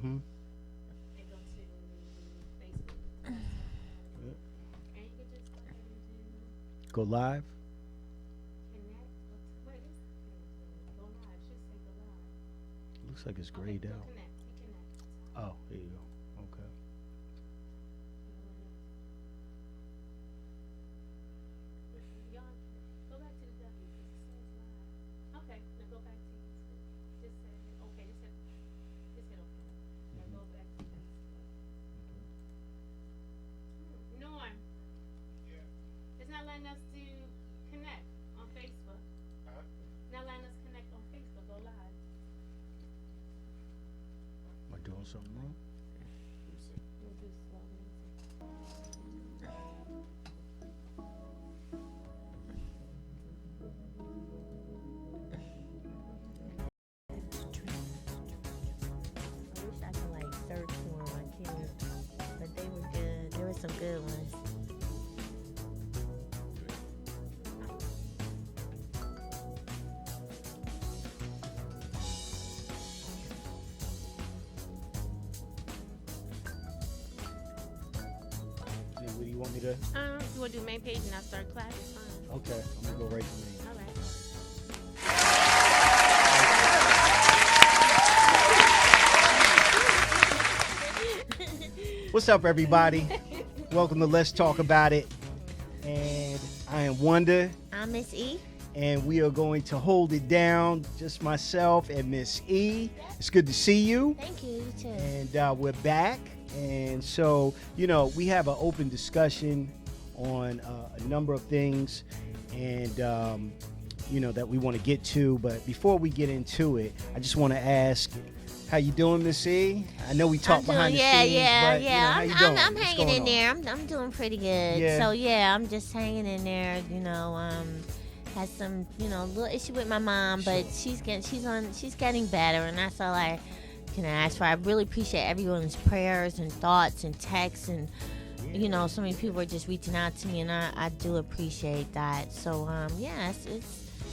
Mm-hmm. and go to Facebook. Yep. And you can just go ahead and do Go live. connect. Where is connect? Go live. Should say go live. Looks like it's Okay, grayed go out. connect. Hit connect. Oh, there you go. Okay. Y'all, go back to the W because it says live. Okay, now go back to YouTube. Just say okay. Just hit okay. Now go back to Facebook. Norm, it's not letting us do connect on Facebook. Not letting us connect on Facebook. Go live. Am I doing something wrong? We'll do slow music. I wish I could like search for them. I can't. But they were good. There were some good ones. Yeah, what do you want me to? You want to do main page and I'll start class? It's fine. Okay, I'm gonna go right to me. All right. What's up, everybody? Welcome to Let's Talk About It. And I am Wonder, I'm Miss E. and we are going to hold it down. Just myself and Miss E. It's good to see you. Thank you. You too. And we're back. And so, we have an open discussion on a number of things and, that we want to get to. But before we get into it, I just want to ask, how you doing, Miss E? I know we talked behind the scenes, but, how you doing? I'm What's hanging going in on? there. I'm doing pretty good. Yeah. So yeah, I'm just hanging in there. Had some little issue with my mom, but she's getting better, and that's all I can ask for. I really appreciate everyone's prayers and thoughts and texts, and so many people are just reaching out to me, and I do appreciate that. So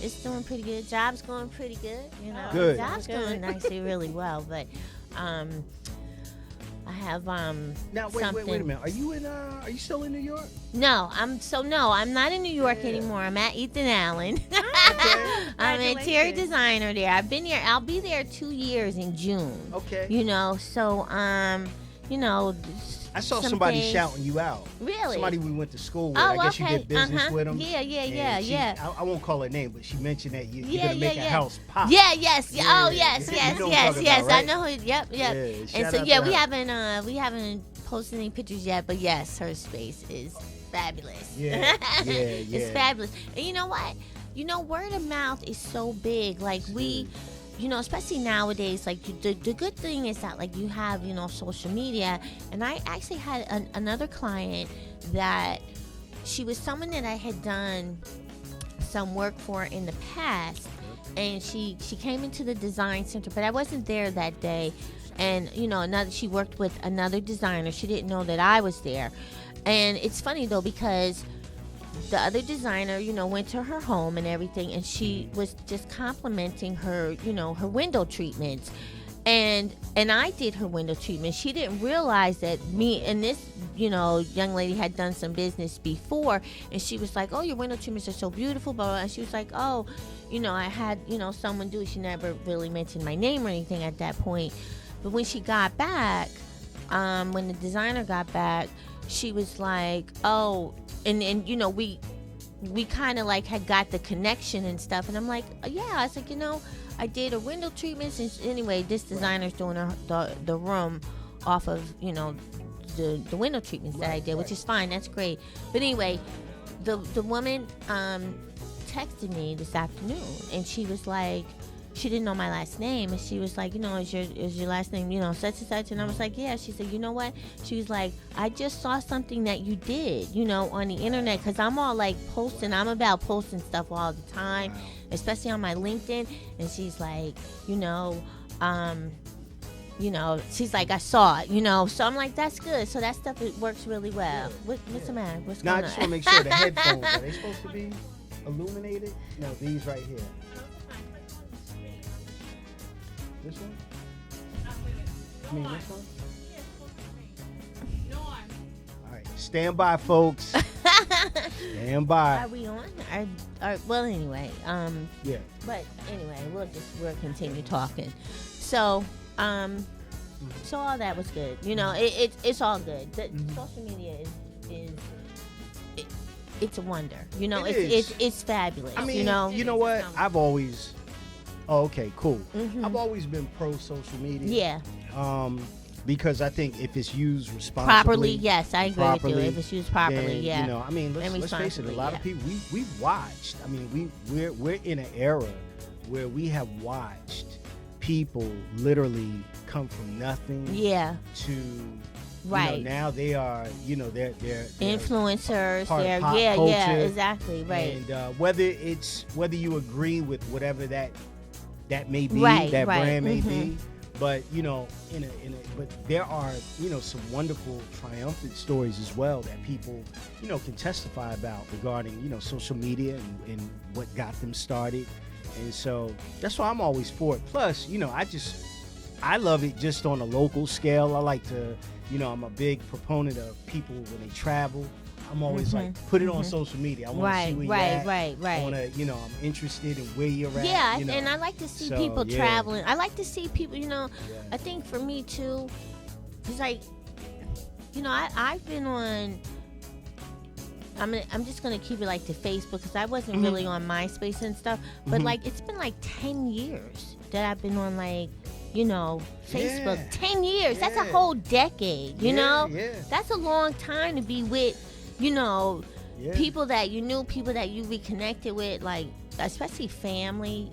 it's doing pretty good. Job's going pretty good. Good. Job's going nicely, really well. But I have Now, wait a something. minute. Are you still in New York? No, I'm not in New York anymore. I'm at Ethan Allen. I'm a interior designer there. I've been here. I'll be there 2 years in June. Okay. So I saw some somebody things- shouting you out. Really? Somebody we went to school with. Oh, I guess okay. you did business with them. Yeah. I won't call her name, but she mentioned that you're Yeah, gonna make yeah, a yeah. house pop. Yeah, yes. Yeah, Oh, yeah, yes, yeah. yes, You know what I'm yes, talking yes. about, I right? know who. Yep. Yeah, And shout so out yeah, to her. we haven't posted any pictures yet, but yes, her space is fabulous. Yeah. It's fabulous. And you know what? Word of mouth is so big. Like especially nowadays, like the good thing is that like you have social media. And I actually had another client that she was someone that I had done some work for in the past, and she came into the design center, but I wasn't there that day. And she worked with another designer. She didn't know that I was there. And it's funny though, because the other designer, went to her home and everything, and she was just complimenting her, her window treatments. And I did her window treatment. She didn't realize that me and this, young lady had done some business before, and she was like, "Oh, your window treatments are so beautiful," blah, blah, blah. And she was like, "Oh, I had, someone do it." She never really mentioned my name or anything at that point. But when she got back, when the designer got back, she was like, "Oh," and we kind of like had got the connection and stuff. And I'm like, "Yeah." I was like, I did her window treatments, and anyway, this designer's doing the room off of the window treatments that I did, which is fine. That's great. But anyway, the woman texted me this afternoon, and she was like, she didn't know my last name, and she was like, is your last name, such and such? And I was like, yeah. She said, you know what? She was like, I just saw something that you did, on the internet, because I'm all like posting. I'm about posting stuff all the time, especially on my LinkedIn. And she's like, she's like, I saw it, so I'm like, that's good. So that stuff, it works really well. What's the matter? What's Now, I going just on? want to make sure the headphones, are they supposed to be illuminated? No, these right here. This one? I mean, which one? Yeah, it's supposed to rain. Norm. All right, stand by, folks. Stand by. Are we on? Well, anyway. Yeah. But anyway, we'll continue talking. So, so all that was good. You know, it's all good. The social media is it's a wonder. You know, It is. it's fabulous. I mean, you know, you know what? I've always. Oh, okay, cool. Mhm. I've always been pro social media. yeah, Because I think if it's used responsibly, properly. Yes, I agree with you. properly, If it's used properly, then, yeah. You know, I mean, And let's face it. A lot of responsibly, people we've watched. I mean, we're in an era where we have watched people literally come from nothing Yeah, to right. now they are they're Influencers. part of They're pop yeah, culture, exactly. Right. And whether you agree with whatever that may be, Right, that right, brand may mhm. be, but but there are some wonderful triumphant stories as well that people can testify about regarding social media and what got them started, and so that's why I'm always for it. Plus, I love it just on a local scale. I like to, I'm a big proponent of people when they travel. I'm always like, put it on social media. I want to see where you're at. Right. I want to, I'm interested in where you're at. Yeah, and I like to see So, people yeah. traveling. I like to see people, Yeah. I think for me too, it's like, I've been on, I'm just going to keep it like to Facebook because I wasn't Mhm. really on MySpace and stuff. But Mhm. like, it's been like 10 years that I've been on like, Facebook. Yeah. 10 years. That's a Yeah. whole decade, you Yeah, know? Yeah. That's a long time to be with, Yeah. people that you knew, people that you reconnected with, like especially family,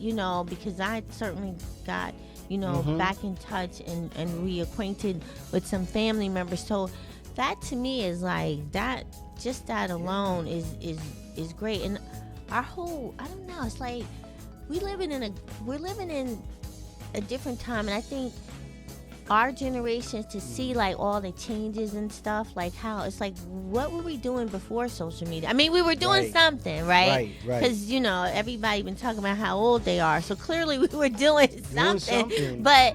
because I certainly got, Mhm. back in touch and reacquainted with some family members. So that to me is like that. Just that alone is great. And our whole, I don't know. It's like we're living in a different time, and I think our generation to see like all the changes and stuff, like how it's like, what were we doing before social media? I mean, we were doing Right. something, right? Right. Because everybody been talking about how old they are, so clearly we were doing something. something. But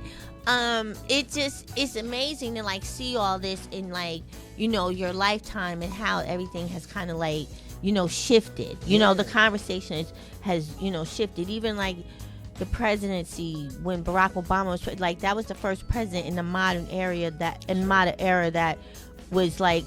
it's amazing to like see all this in like your lifetime and how everything has kind of like shifted. The conversation has shifted. Even like the presidency when Barack Obama was like, that was the first president in the modern era that was like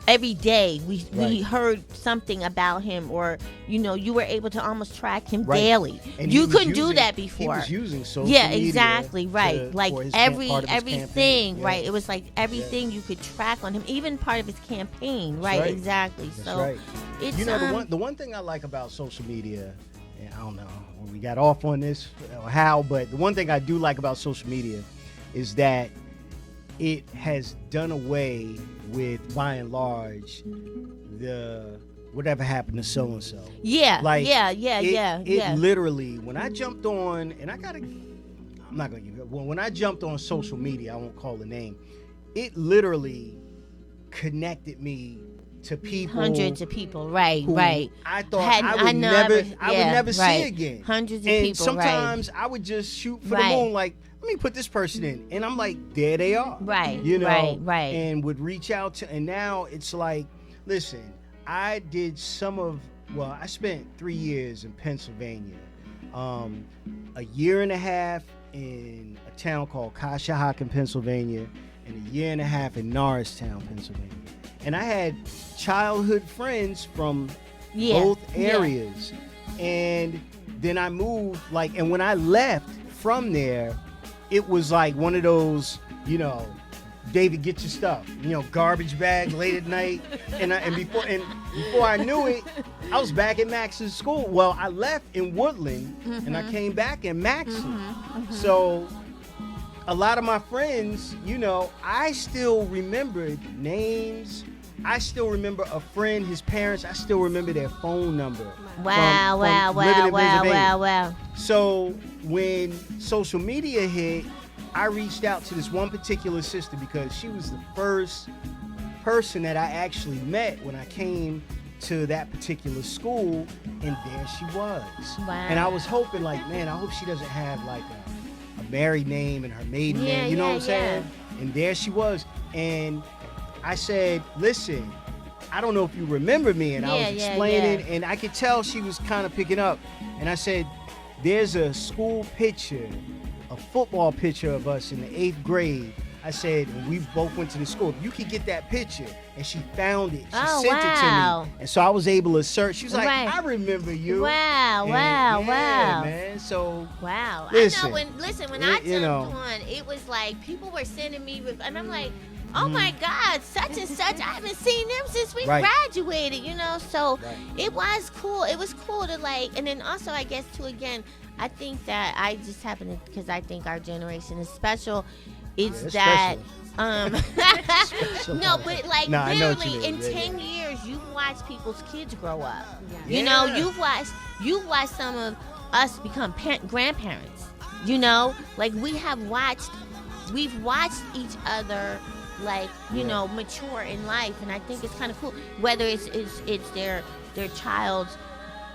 every day we Right. heard something about him, or you were able to almost track him Right. daily. And he You was couldn't do using- that He before. was using social Yeah, media exactly, right. Like for his everything, campaign. Yeah. right? It was like everything you could track on him, even part of his campaign, right? right. Exactly. That's So right. it's The one thing I like about social media, and I don't know when we got off on this or how, but the one thing I do like about social media is that it has done away with, by and large, the whatever happened to so and so. yeah, Like, yeah. Literally, when I jumped on, and I'm not gonna give it. When I jumped on social media, I won't call the name. It literally connected me to people. Hundreds of people, right, who right. I thought Hadn't- I would never see right. again. Hundreds of And people, sometimes I would just shoot for Right. the moon, like, let me put this person in, and I'm like, there they are, Right, right. and would reach out to, and now it's like, listen, I did I spent 3 years in Pennsylvania, a year and a half in a town called Conshohocken, Pennsylvania, and a year and a half in Norristown, Pennsylvania. And I had childhood friends from both areas. And then I moved, and when I left from there, it was like one of those, David, get your stuff, garbage bag late at night. And before I knew it, I was back at Max's school. Well, I left in Woodland and I came back in Maxon. So a lot of my friends, I still remembered names. I still remember a friend, his parents. I still remember their phone number. Wow, from living in Pennsylvania. wow. So when social media hit, I reached out to this one particular sister because she was the first person that I actually met when I came to that particular school, and there she was. Wow. And I was hoping, like, man, I hope she doesn't have like a married name and her maiden Yeah, name. You know yeah, what I'm saying? And there she was. And I said, listen, I don't know if you remember me. And I Yeah, was yeah, explaining, yeah. and I could tell she was kind of picking up. And I said, there's a school picture, a football picture of us in the 8th grade. I said, and we both went to the school. You could get that picture. And she found it. She Oh, sent wow. it to me. And so I was able to search. She was like, Right. I remember you. Wow, And wow, yeah, wow. man. So Wow. Listen, I know when I you jumped know. on, it was like people were sending me, and I'm like, oh Mm-hmm. my God, such and such. I haven't seen them since we Right. graduated, you know? So Right. it was cool. It was cool to like, and then also, I guess, too, again, I think that I just happen to, because I think our generation is special, it's it's that. special. Um, no, but like Nah, I know what you literally mean. in Yeah, 10 years, you've watched people's kids grow up. Yeah. You know, Yeah. you've watched some of us become grandparents. You know, like we've watched each other, like you Yeah. know, mature in life, and I think it's kind of cool. Whether it's their child's.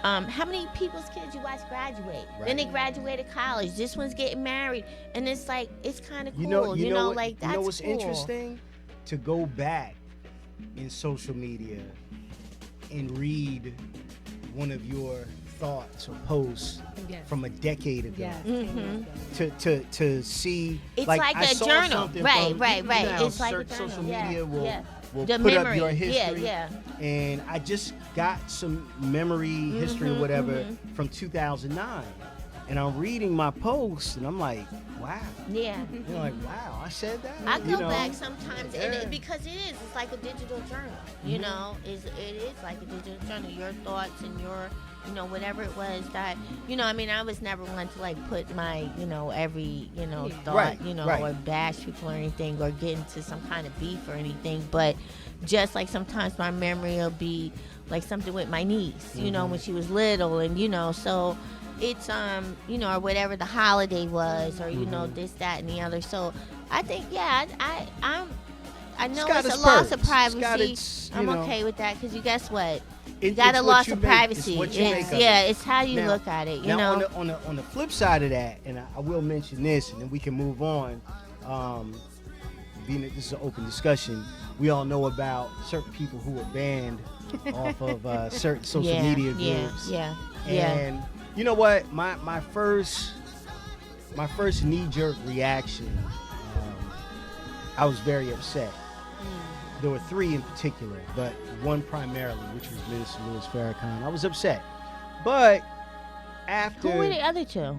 How many people's kids you watch graduate? Then they Right. graduated college. This one's getting married, and it's like it's kind of cool. You know, like that's you know what's cool. interesting? To go back in social media and read one of your thoughts or posts Yes. from a decade ago. Yes. Mhm. To see It's like like I a saw journal. something Right, from, right, you know right. how It's like a certain journal. social Yeah, media will yeah. will The put memory. up your history. Yeah, And I just got some memory history or Mhm, whatever mhm. from 2009. And I'm reading my posts and I'm like, wow. yeah. You're like, wow, I said that? I You go know? back sometimes, and Yeah. because it is. It's like a digital journal. You Mhm. know, it is like a digital journal. Your thoughts and your, you know, whatever it was that, you know. I mean, I was never one to like put my, you know, every, you know, Yeah. thought, Right, you know, right. or bash people or anything, or get into some kind of beef or anything. But just like sometimes my memory will be like something with my niece, you know, Mhm. when she was little, and you know, so. It's you know, or whatever the holiday was, or you know, Mhm. this, that, and the other. So I think, yeah, I know got it's a its loss of perks. It's got privacy. its, you I'm know, okay with that because you guess what? You It- got a it's what loss you of make- privacy. It's what you make of yeah, it. it's how you Now- look at it. You now, know. on the flip side of that, and I will mention this, and then we can move on. Being that this is an open discussion, we all know about certain people who were banned off of certain social yeah, media yeah, groups. yeah, yeah. And you know what? My first knee-jerk reaction, I was very upset. There were 3 in particular, but one primarily, which was Minister Louis Farrakhan. I was upset, but after Who were the other two?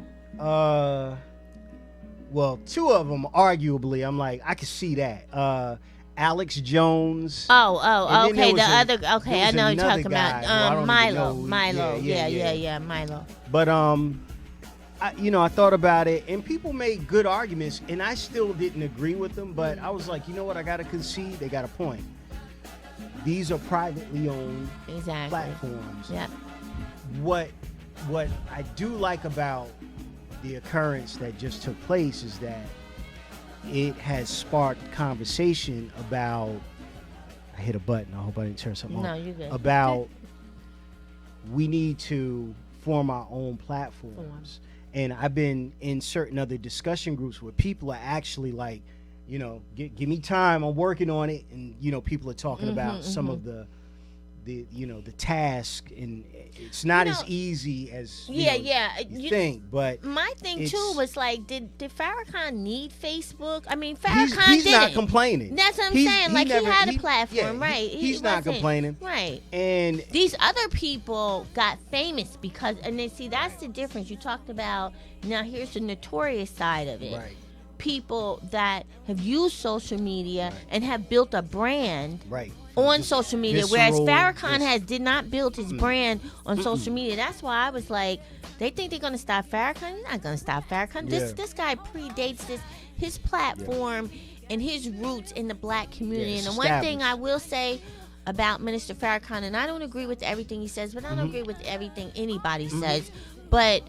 well, 2 of them arguably, I'm like, I could see that. Alex Jones. Oh, And then okay. there The was other, okay. I was know you're another talking guy who I about don't even Milo. know. Milo. Yeah, Yeah, Milo. But I thought about it, and people made good arguments, and I still didn't agree with them. But I was like, you know what? I gotta concede. They got a point. These are privately owned Exactly. platforms. Yeah. What I do like about the occurrence that just took place is that it has sparked conversation about. I hit a button. I hope I didn't turn something No, on. you're good. About we need to form our own platforms. And I've been in certain other discussion groups where people are actually like, you know, give me time, I'm working on it. And, you know, people are talking about some of the you know, the task, and it's not You as know, easy as Yeah, you know, yeah. you think, but My thing too it's- was like, did Farrakhan need Facebook? I mean, he's Farrakhan didn't. not complaining. That's what I'm He's- saying. he Like never- he had he- a platform, yeah, right? he's not wasn't- complaining. right? And These other people got famous because, and then see, that's the difference. You talked about, now here's the notorious side of it. right, People that have used social media and have built a brand right. on Just social media, whereas visceral, Farrakhan just- did not build his brand on social media. That's why I was like, they think they're gonna stop Farrakhan. They're not gonna stop Farrakhan. Yeah. This guy predates his platform and his roots in the black community. Yeah, and the it's one thing I established. will say about Minister Farrakhan, and I don't agree with everything he says, but I don't agree with everything anybody says. But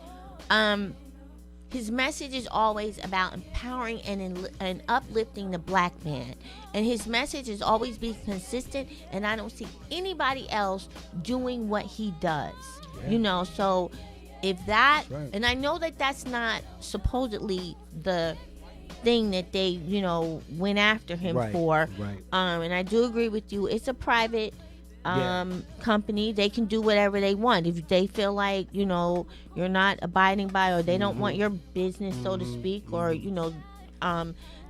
his message is always about empowering and uplifting the black man. And his message is always be consistent, and I don't see anybody else doing what he does. Yeah. You know, so if that, That's right. and I know that that's not supposedly the thing that they, went after him Right, for. right. And I do agree with you. It's a private Yeah. company. They can do whatever they want. If they feel like, you're not abiding by, or they don't want your business, so to speak, or,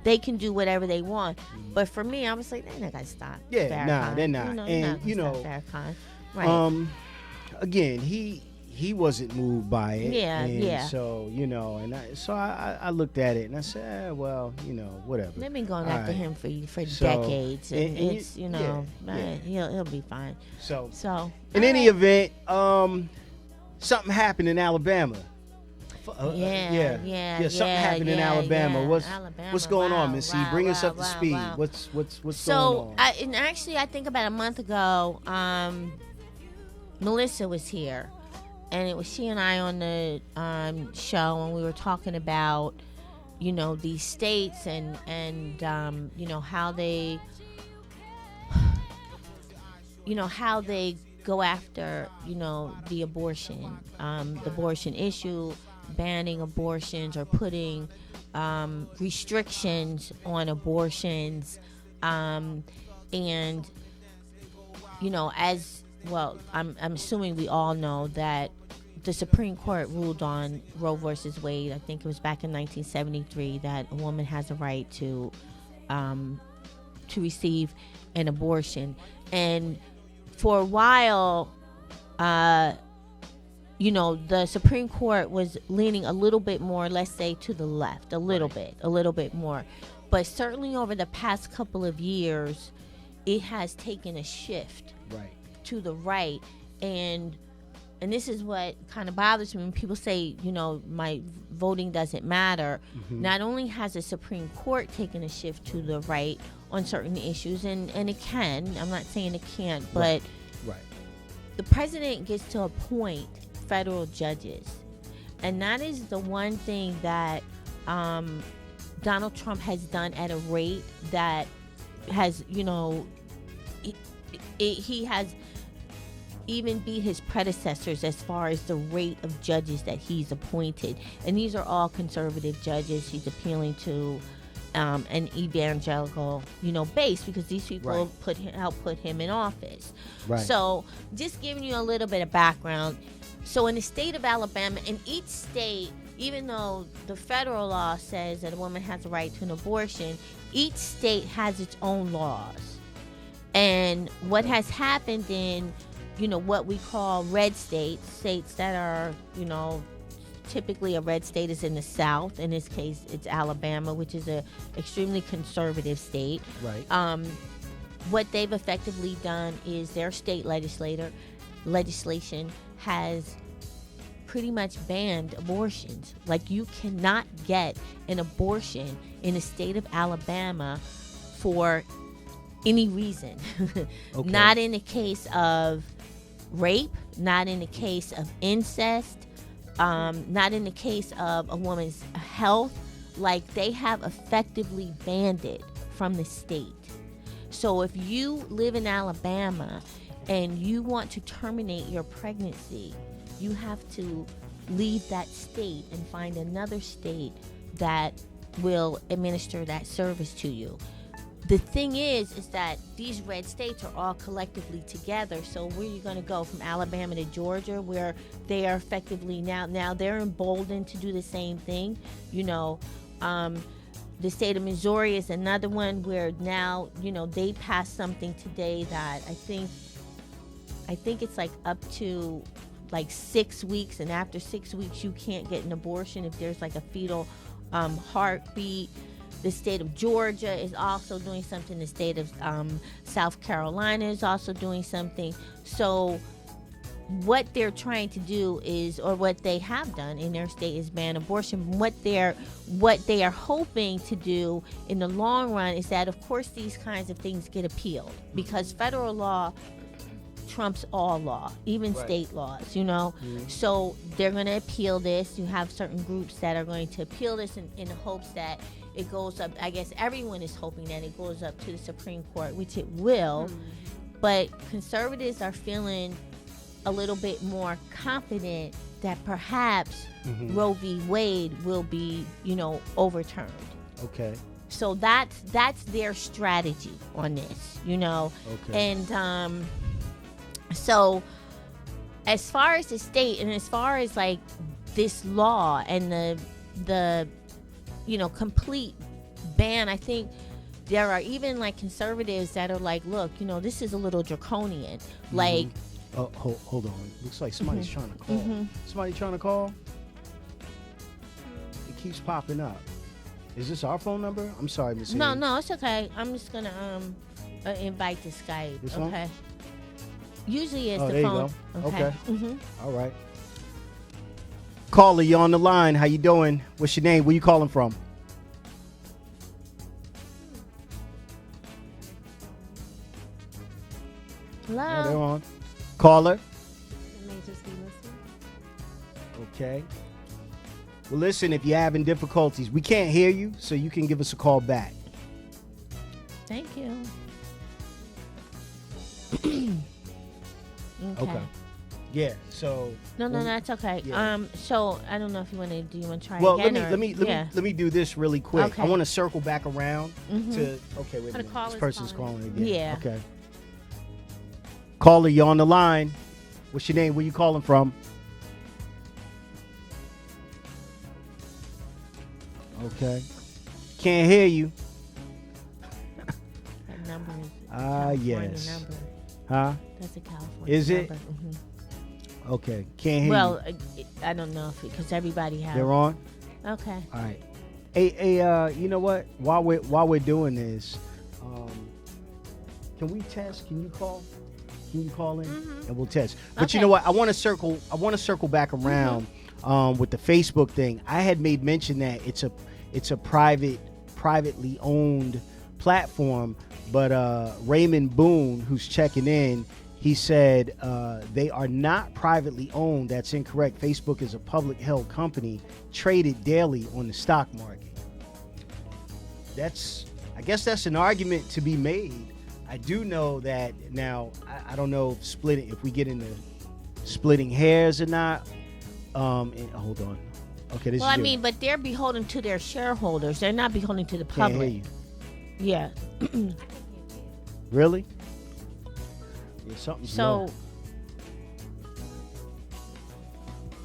they can do whatever they want. But for me, I was like, they're not going to stop Yeah, Farrakhan. nah, they're not. They're And, not gonna stop Farrakhan. Right. Again, he wasn't moved by it. Yeah, and yeah. So I looked at it and I said, well, whatever. They've been going All after right. him for So, decades, and and you- it's yeah, man, he'll be fine. So So in all any right. event, something happened in Alabama. Yeah, Something happened in Alabama. yeah. What's Alabama, going on, wow, Miss C? wow, Bring us wow, up to wow, speed. wow. What's going So, on? and actually, I think about a month ago, Melissa was here, and it was she and I on the show, and we were talking about, these states and how they, how they go after, the abortion issue, banning abortions or putting restrictions on abortions, and as well, I'm assuming we all know that the Supreme Court ruled on Roe versus Wade. I think it was back in 1973 that a woman has a right to receive an abortion, and for a while, the Supreme Court was leaning a little bit more, let's say, to the left, a little bit more. But certainly over the past couple of years, it has taken a shift Right. to the right. And this is what kind of bothers me when people say, my voting doesn't matter. Not only has the Supreme Court taken a shift to the right on certain issues, and it can, I'm not saying it can't, but Right. the president gets to appoint federal judges, and that is the one thing that Donald Trump has done at a rate that has, he has even beat his predecessors as far as the rate of judges that he's appointed, and these are all conservative judges. He's appealing to an evangelical, base, because these people Right. help put him in office. Right. So, just giving you a little bit of background. So, in the state of Alabama, in each state, even though the federal law says that a woman has a right to an abortion, each state has its own laws. And what has happened in, what we call red states that are, typically a red state is in the South. In this case, it's Alabama, which is a extremely conservative state. Right. What they've effectively done is their state legislation has pretty much banned abortions. Like, you cannot get an abortion in the state of Alabama for any reason. Okay. Not in the case of rape, not in the case of incest, not in the case of a woman's health. Like, they have effectively banned it from the state. So if you live in Alabama and you want to terminate your pregnancy, you have to leave that state and find another state that will administer that service to you. The thing is that these red states are all collectively together. So where are you going to go, from Alabama to Georgia, where they are effectively now they're emboldened to do the same thing. The state of Missouri is another one where now, they passed something today that I think it's like up to like 6 weeks, and after 6 weeks you can't get an abortion if there's like a fetal heartbeat. The state of Georgia is also doing something. The state of South Carolina is also doing something. So what they're trying to do is, or what they have done in their state, is ban abortion. What they are hoping to do in the long run is that, of course, these kinds of things get appealed, because federal law trumps all law, even Right. state laws, So they're going to appeal this. You have certain groups that are going to appeal this in the hopes that it goes up. I guess everyone is hoping that it goes up to the Supreme Court, which it will. But conservatives are feeling a little bit more confident that perhaps Mhm. Roe v. Wade will be, overturned. Okay. So that's their strategy on this, Okay. And so as far as the state and as far as like this law and the complete ban, I think there are even like conservatives that are like, look, this is a little draconian. Like, Oh, hold on. Looks like somebody's trying to call. Mhm. Somebody trying to call? It keeps popping up. Is this our phone number? I'm sorry, Miss. no, Amy. no, it's okay. I'm just gonna invite to Skype. This one? Okay. Usually it's Oh, the there you phone. go. Okay. hmm All right. Caller, you on the line. How you doing? What's your name? Where you calling from? Hello. Yeah, they're on. Caller. It may just be listening. Okay. Well, listen, if you're having difficulties, we can't hear you, so you can give us a call back. Thank you. Okay. Yeah. So. No, well, that's okay. yeah. So I don't know if you want to. Do you want to try Well, again? let me do this really quick. Okay. I want to circle back around Mhm. to. Okay, wait a The minute. caller's This person's calling. calling again. Yeah. Okay. Caller, you on the line? What's your name? Where you calling from? Okay. Can't hear you. That number is a Ah, California yes. number. Huh? That's a California Is it? number. Okay. Can't hear Well, you. I don't know if because everybody has. They're on. Okay. All right. Hey, you know what? While we're doing this, can we test? Can you call? Can you call in and we'll test? But you Okay. know what? I want to circle back around with the Facebook thing. I had made mention that it's a privately owned platform, but Raymond Boone, who's checking in, he said they are not privately owned. That's incorrect. Facebook is a public held company traded daily on the stock market. I guess that's an argument to be made. I do know that now. I don't know if we get into splitting hairs or not. And, hold on. Okay, this Well, is I you. mean, but they're beholden to their shareholders. They're not beholden to the Can't hear public. you. Yeah. Really? Yeah, something's So low.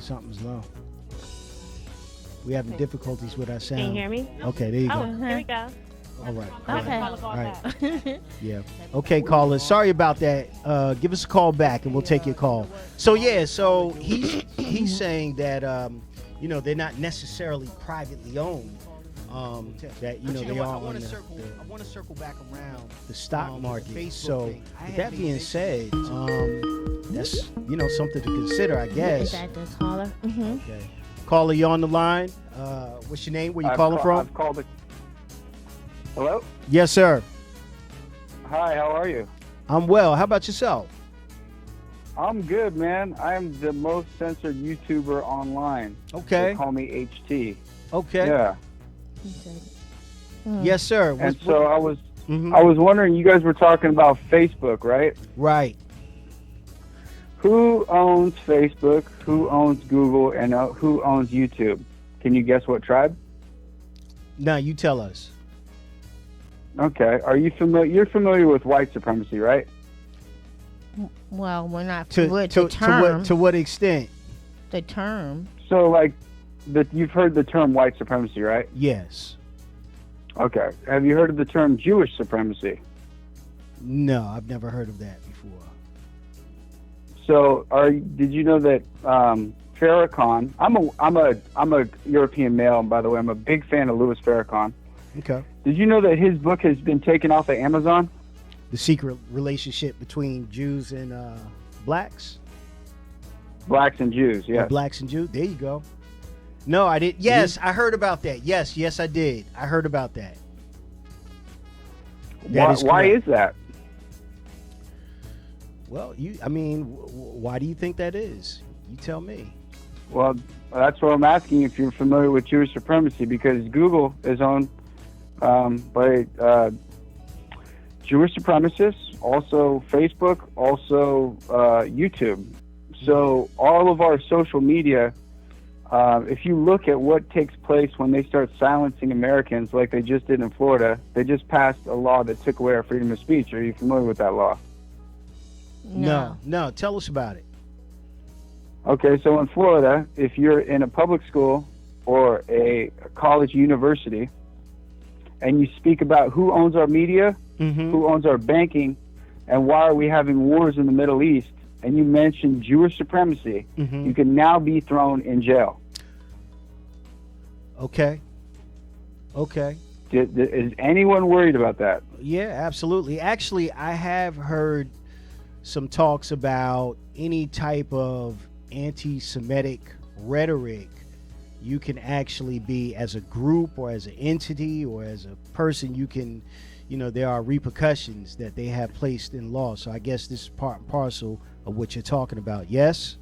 Something's low. We having difficulties with our sound. Can you hear me? Okay, there you Oh, go. here we go. All right. Okay. All right. Yeah. Okay, caller. Sorry about that. Give us a call back and we'll take your call. So yeah, so he's saying that they're not necessarily privately owned. That they are on I want to circle back around the stock market. So with that being said, that's something to consider, I is guess. that the caller? Mm-hmm. Okay. Caller, you on the line? What's your name? Where you calling from? I've called it. Hello? Yes, sir. Hi, how are you? I'm well. How about yourself? I'm good, man. I'm the most censored YouTuber online. Okay. They call me HT. Okay. Yeah. Yes, sir. And so I was Mhm. I was wondering, you guys were talking about Facebook, right? Right. Who owns Facebook? Who owns Google? And who owns YouTube? Can you guess what tribe? Now you tell us. Okay. Are you familiar? You're familiar with white supremacy, right? Well, we're not To with to, the term. to what extent? The term. So, like, you've heard the term white supremacy, right? Yes. Okay. Have you heard of the term Jewish supremacy? No, I've never heard of that before. So, did you know that Farrakhan? I'm a European male, and by the way, I'm a big fan of Louis Farrakhan. Okay. Did you know that his book has been taken off of Amazon? The secret relationship between Jews and blacks. Blacks and Jews, Or yes. blacks and Jews. There you go. No, I didn't. Yes, I heard about that. Yes, I did. I heard about that. Why is that? Well, why do you think that is? You tell me. Well, that's what I'm asking if you're familiar with Jewish supremacy, because Google is owned by Jewish supremacists, also Facebook, also YouTube. So all of our social media, if you look at what takes place when they start silencing Americans like they just did in Florida, they just passed a law that took away our freedom of speech. Are you familiar with that law? No. Tell us about it. Okay, so in Florida, if you're in a public school or a college university and you speak about who owns our media, who owns our banking, and why are we having wars in the Middle East, and you mention Jewish supremacy, you can now be thrown in jail. Okay. Is anyone worried about that? Yeah, absolutely. Actually, I have heard some talks about any type of anti-Semitic rhetoric. You can actually be, as a group or as an entity or as a person, you can, there are repercussions that they have placed in law. So I guess this is part and parcel of what you're talking about. Yes?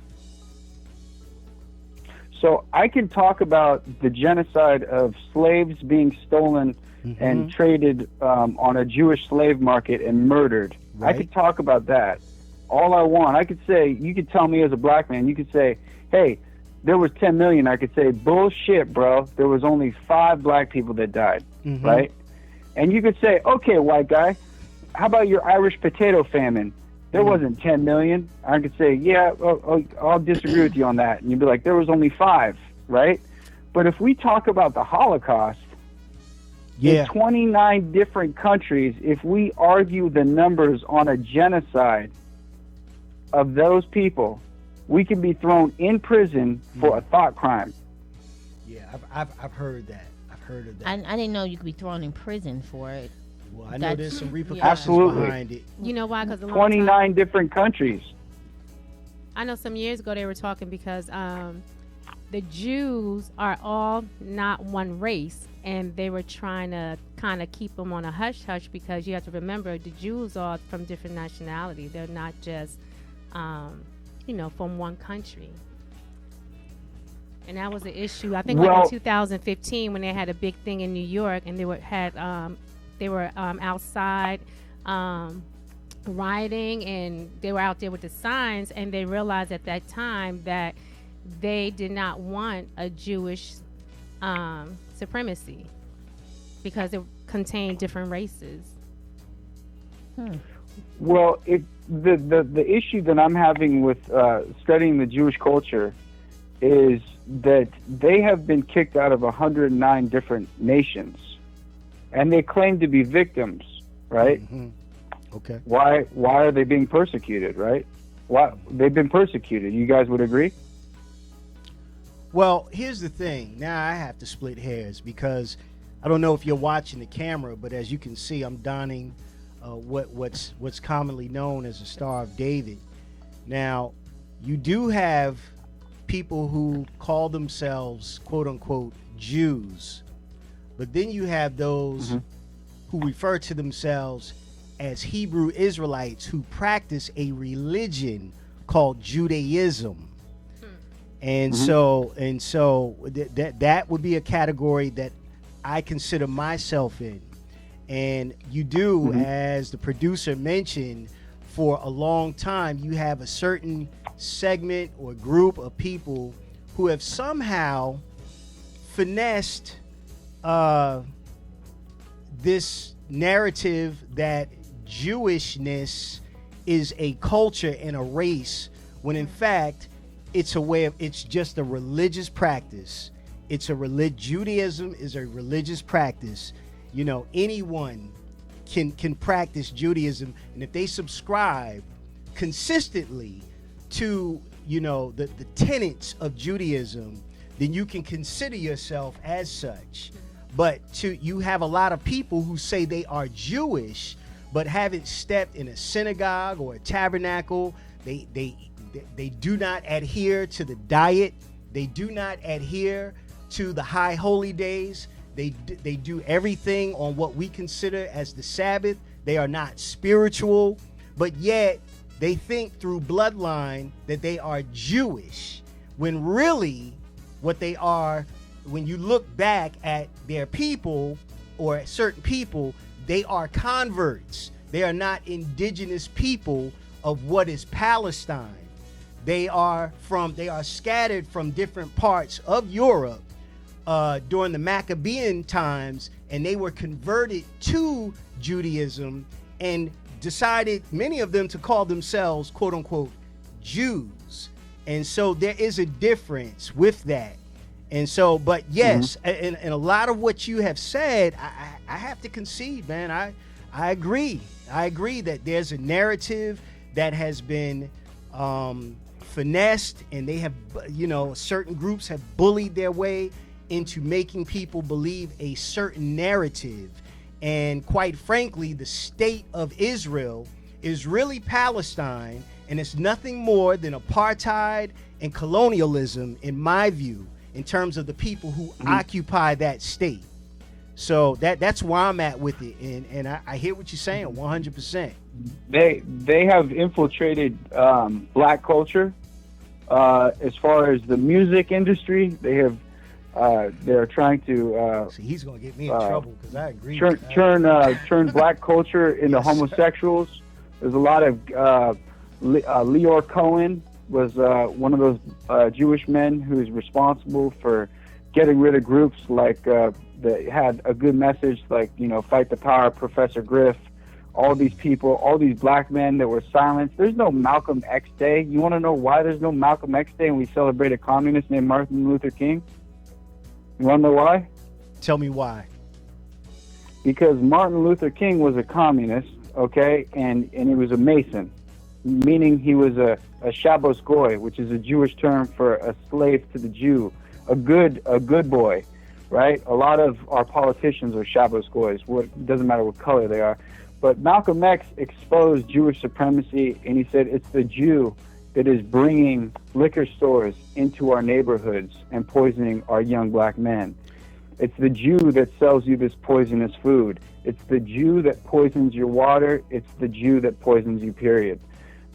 So I can talk about the genocide of slaves being stolen and traded on a Jewish slave market and murdered. Right. I could talk about that all I want. I could say, you could tell me as a black man, you could say, hey, there was 10 million. I could say, bullshit, bro. There was only 5 black people that died, right? And you could say, okay, white guy, how about your Irish potato famine? There wasn't 10 million. I could say, yeah, I'll disagree with you on that. And you'd be like, there was only 5, right? But if we talk about the Holocaust, in 29 different countries, if we argue the numbers on a genocide of those people, we can be thrown in prison for a thought crime. Yeah, I've heard that. I've heard of that. I didn't know you could be thrown in prison for it. Well, I know there's some repercussions Absolutely. behind it. You know why? Because 29 different countries. I know some years ago they were talking because the Jews are all not one race, and they were trying to kind of keep them on a hush-hush because you have to remember the Jews are from different nationalities. They're not just, from one country. And that was the issue. I think like in 2015 when they had a big thing in New York and they were outside rioting, and they were out there with the signs, and they realized at that time that they did not want a Jewish supremacy because it contained different races. Well, the issue that I'm having with studying the Jewish culture is that they have been kicked out of 109 different nations, and they claim to be victims, right? Okay. Why are they being persecuted, right? Why they've been persecuted? You guys would agree? Well, here's the thing. Now I have to split hairs because I don't know if you're watching the camera, but as you can see, I'm donning what's commonly known as the Star of David. Now, you do have people who call themselves quote unquote Jews, but then you have those who refer to themselves as Hebrew Israelites who practice a religion called Judaism. And so that would be a category that I consider myself in. And you do, as the producer mentioned, for a long time, you have a certain segment or group of people who have somehow finessed this narrative that Jewishness is a culture and a race, when in fact it's just a religious practice. Judaism is a religious practice. Anyone can practice Judaism, and if they subscribe consistently to the tenets of Judaism, then you can consider yourself as such. But you have a lot of people who say they are Jewish but haven't stepped in a synagogue or a tabernacle. They do not adhere to the diet. They do not adhere to the high holy days. They do everything on what we consider as the Sabbath. They are not spiritual, but yet they think through bloodline that they are Jewish, when really what they are, when you look back at their people or certain people, they are converts. They are not indigenous people of what is Palestine. They are scattered from different parts of Europe during the Maccabean times, and they were converted to Judaism and decided, many of them, to call themselves quote unquote Jews. And so there is a difference with that. And so, but yes, and a lot of what you have said, I have to concede, man. I agree. I agree that there's a narrative that has been finessed, and they have, certain groups have bullied their way into making people believe a certain narrative. And quite frankly, the state of Israel is really Palestine, and it's nothing more than apartheid and colonialism, in my view, in terms of the people who occupy that state. So that's where I'm at with it, and I hear what you're saying 100%. They have infiltrated black culture. As far as the music industry, they're trying to see, he's gonna get me in trouble because I agree. Turn black culture into homosexuals. There's a lot of Leor Cohen was one of those Jewish men who's responsible for getting rid of groups like that had a good message, like Fight the Power, Professor Griff, all these people, all these black men that were silenced. There's no Malcolm X Day. You want to know why there's no Malcolm X Day and we celebrate a communist named Martin Luther King? You want to know why? Tell me why. Because Martin Luther King was a communist, okay, and he was a Mason, meaning he was a Shabbos Goy, which is a Jewish term for a slave to the Jew, a good boy, right? A lot of our politicians are Shabbos Goys. It doesn't matter what color they are. But Malcolm X exposed Jewish supremacy, and he said it's the Jew that is bringing liquor stores into our neighborhoods and poisoning our young black men. It's the Jew that sells you this poisonous food. It's the Jew that poisons your water. It's the Jew that poisons you, period.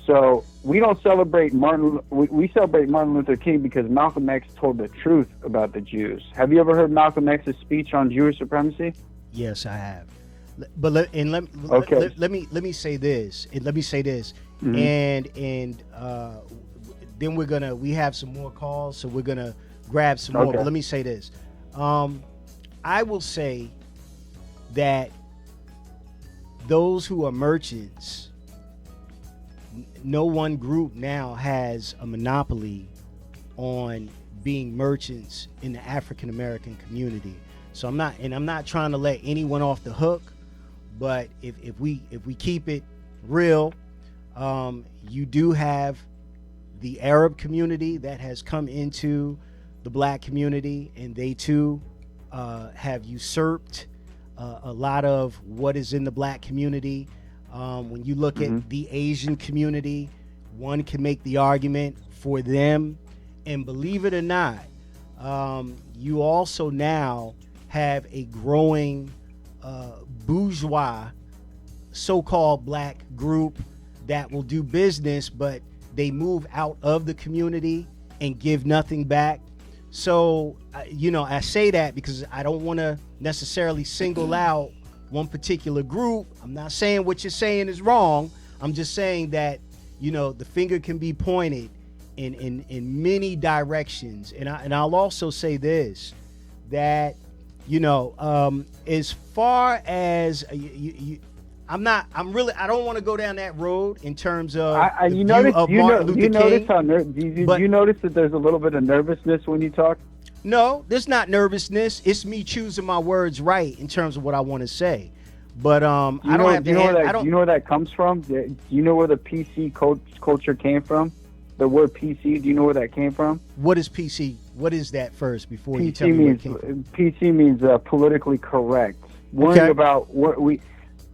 So we don't celebrate we celebrate Martin Luther King because Malcolm X told the truth about the Jews. Have you ever heard Malcolm X's speech on Jewish supremacy? Yes, I have. But let me say this. And then we have some more calls, so we're gonna grab some more. But let me say this. I will say that those who are merchants, no one group now has a monopoly on being merchants in the African American community. So I'm not trying to let anyone off the hook, but if we keep it real, you do have the Arab community that has come into the black community, and they too have usurped a lot of what is in the black community. When you look at the Asian community, one can make the argument for them. And believe it or not, you also now have a growing bourgeois so-called black group that will do business, but they move out of the community and give nothing back. So, I say that because I don't want to necessarily single out one particular group. I'm not saying what you're saying is wrong. I'm just saying that, the finger can be pointed in many directions. And I'll also say this, that, as far as I don't want to go down that road in terms of you notice that there's a little bit of nervousness when you talk? No, there's not nervousness. It's me choosing my words right in terms of what I want to say. But I don't have to. Do you know where that comes from? Do you know where the PC culture came from? The word PC. Do you know where that came from? What is PC? What is that first before PC you tell me where it came from? PC means politically correct. Worrying about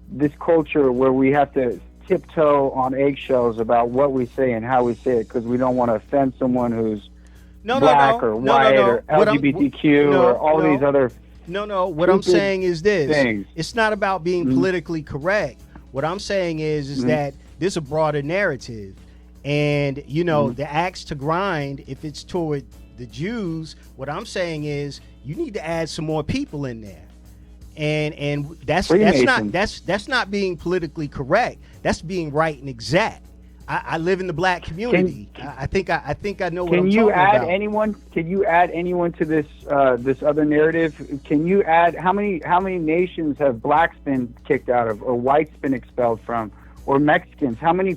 this culture where we have to tiptoe on eggshells about what we say and how we say it because we don't want to offend someone who's black or white or LGBTQ or all these other. What I'm saying is this. Things. It's not about being politically correct. What I'm saying is that there's a broader narrative. And, the axe to grind, if it's toward the Jews, what I'm saying is you need to add some more people in there. And that's not being politically correct. That's being right and exact. I live in the black community. I think I know what Can I'm you talking add about. anyone? Can you add anyone to this this other narrative? Can you add how many nations have blacks been kicked out of, or whites been expelled from, or Mexicans? How many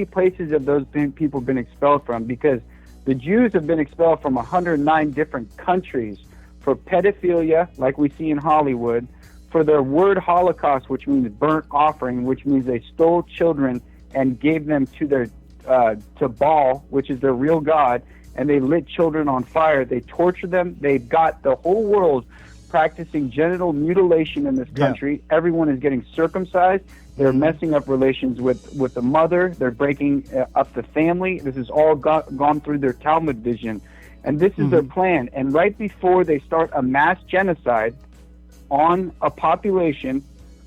places have those people been expelled from? Because the Jews have been expelled from 109 different countries for pedophilia, like we see in Hollywood, for their word Holocaust, which means burnt offering, which means they stole children and gave them to their to Baal, which is their real god, and they lit children on fire. They tortured them. They've got the whole world practicing genital mutilation in this country. Everyone is getting circumcised. They're messing up relations with the mother. They're breaking up the family. This has all gone through their Talmud vision. And this is their plan. And right before they start a mass genocide on a population,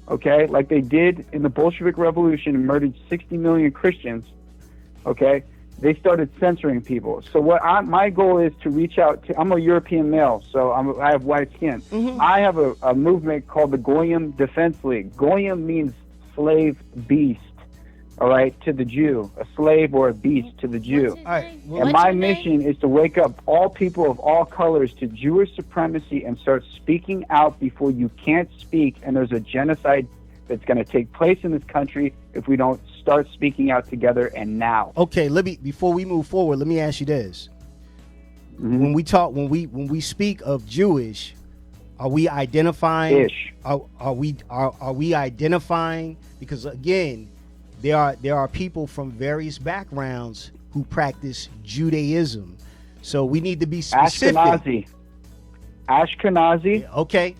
okay, like they did in the Bolshevik Revolution and murdered 60 million Christians, okay, they started censoring people. So my goal is to reach out to, I'm a European male, so I have white skin. I have a movement called the Goyim Defense League. Goyim means slave beast, all right, to the Jew, a slave or a beast to the Jew. What's his All right, name? well, And What's my your name? mission is to wake up all people of all colors to Jewish supremacy and start speaking out before you can't speak, and there's a genocide that's going to take place in this country if we don't start speaking out together, and now. Okay, before we move forward, let me ask you this. When we speak of Jewish, are we identifying Ish. are we identifying, because again, there are people from various backgrounds who practice Judaism. So we need to be specific. Ashkenazi, Okay.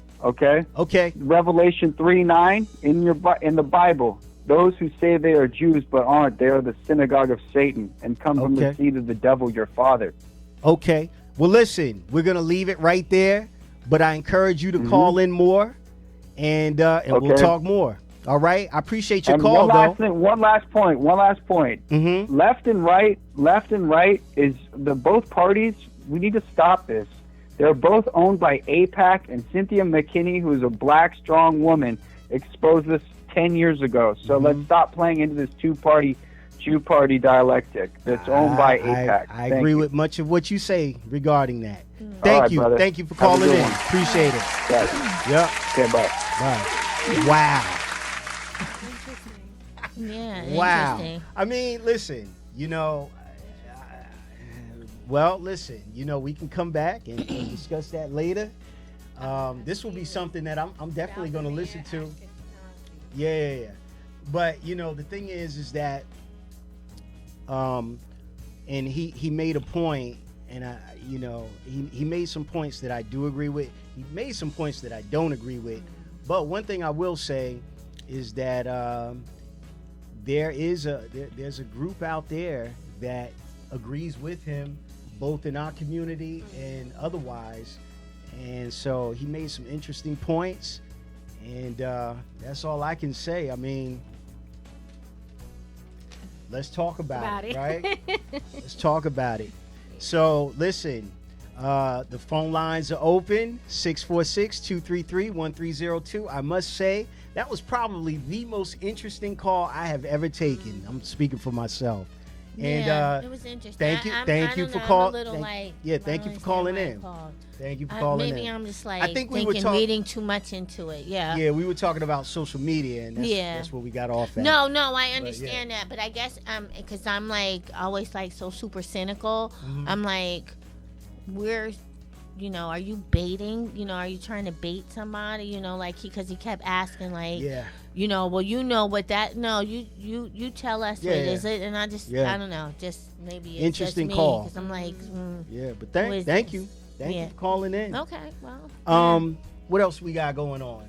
okay? Revelation 3:9 in the Bible. Those who say they are Jews but aren't, they are the synagogue of Satan and come from the Okay. seed of the devil, your father. Okay. Well, listen, we're going to leave it right there, but I encourage you to call in more and we'll Okay. talk more. All right? I appreciate your And call, one last point. Mm-hmm. Left and right is both parties. We need to stop this. They're both owned by AIPAC, and Cynthia McKinney, who is a black, strong woman, exposed this 10 years ago. So let's stop playing into this two-party Jew party dialectic that's owned by AIPAC. I Thank agree you. with much of what you say regarding that. All Thank right, you. brother. Thank you for Have a calling good in. one. Appreciate it. Yes. Yep. Okay, bye. Bye. Wow. Yeah. Wow. Interesting. I mean, listen, well, listen, we can come back and discuss that later. This will be something that I'm definitely going to listen to. Yeah. But, the thing is that, and he made a point, and he made some points that I do agree with. He made some points that I don't agree with. But one thing I will say is that there's a group out there that agrees with him, both in our community and otherwise. And so he made some interesting points, and that's all I can say. I mean, let's talk about it, right? Let's talk about it. So listen, the phone lines are open, 646-233-1302. I must say, that was probably the most interesting call I have ever taken. I'm speaking for myself. And Yeah, it was interesting. thank you I for don't know, calling. I'm a little like, Thank you for calling in. Thank you for calling in. Maybe I'm just like I think we were thinking, talk- reading too much into it. Yeah. Yeah, we were talking about social media, and Yeah. that's where we got off at. No, I understand that, but I guess because I'm like always like so super cynical. Mhm. I'm like, are you baiting? Are you trying to bait somebody? Like because he kept asking like, Yeah. what that? No, you tell us Yeah, what yeah. is it? And I just Yeah. I don't know, just maybe it's Interesting just me, call. 'cause I'm like, Yeah, but Who is thank this? you. Thank Yeah. you for calling in. okay, well. What else we got going on?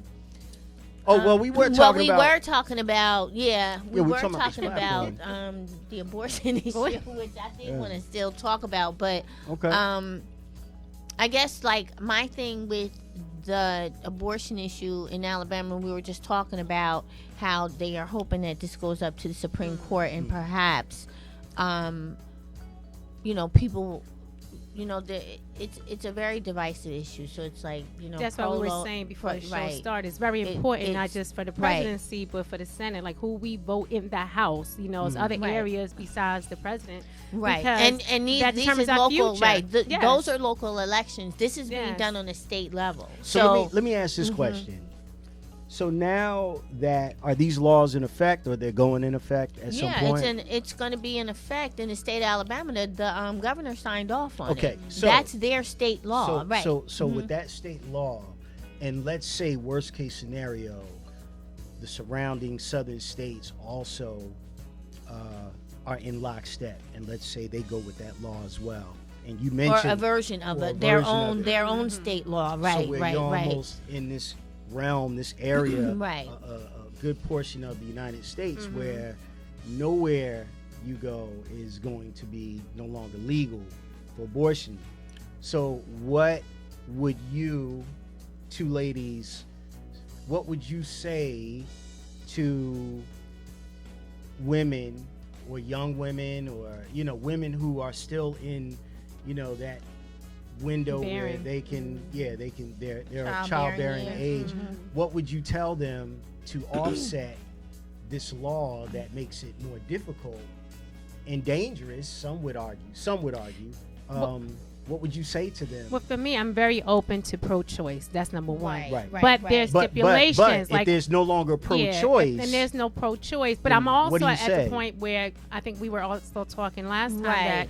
Oh, well, we were Well, talking we about. were talking about, we we're were talking about this talking about platform. the abortion issue, which I did Yeah. want to still talk about, but Okay. I guess like my thing with the abortion issue in Alabama, we were just talking about how they are hoping that this goes up to the Supreme Court and perhaps, people you know, it's a very divisive issue. So it's like, you know, That's what we were saying before the show started. It's very important, not just for the presidency, but for the Senate, like who we vote in the House. You know, there's other areas besides the president. Right, and these is local. Right, those are local elections. This is being done on a state level. So let me ask this question. So now that are these laws in effect, or they're going in effect at some point? Yeah, it's going to be in effect in the state of Alabama. The governor signed off on it. Okay, so that's their state law, right? So with that state law, and let's say worst case scenario, the surrounding southern states also are in lockstep, and let's say they go with that law as well. And you mentioned or a version of it, their own state law, right? So you're almost in this realm, this area, right. A good portion of the United States where nowhere you go is going to be no longer legal for abortion. So what would you two ladies, what would you say to women or young women, or, you know, women who are still in, you know, that window where they can they're childbearing age. What would you tell them to offset this law that makes it more difficult and dangerous? Some would argue. What would you say to them? Well, for me, I'm very open to pro-choice. That's number one. Right. But there's stipulations. But like if there's no longer pro-choice, then there's no pro-choice. But I'm also at say? the point where I think we were also talking last time that,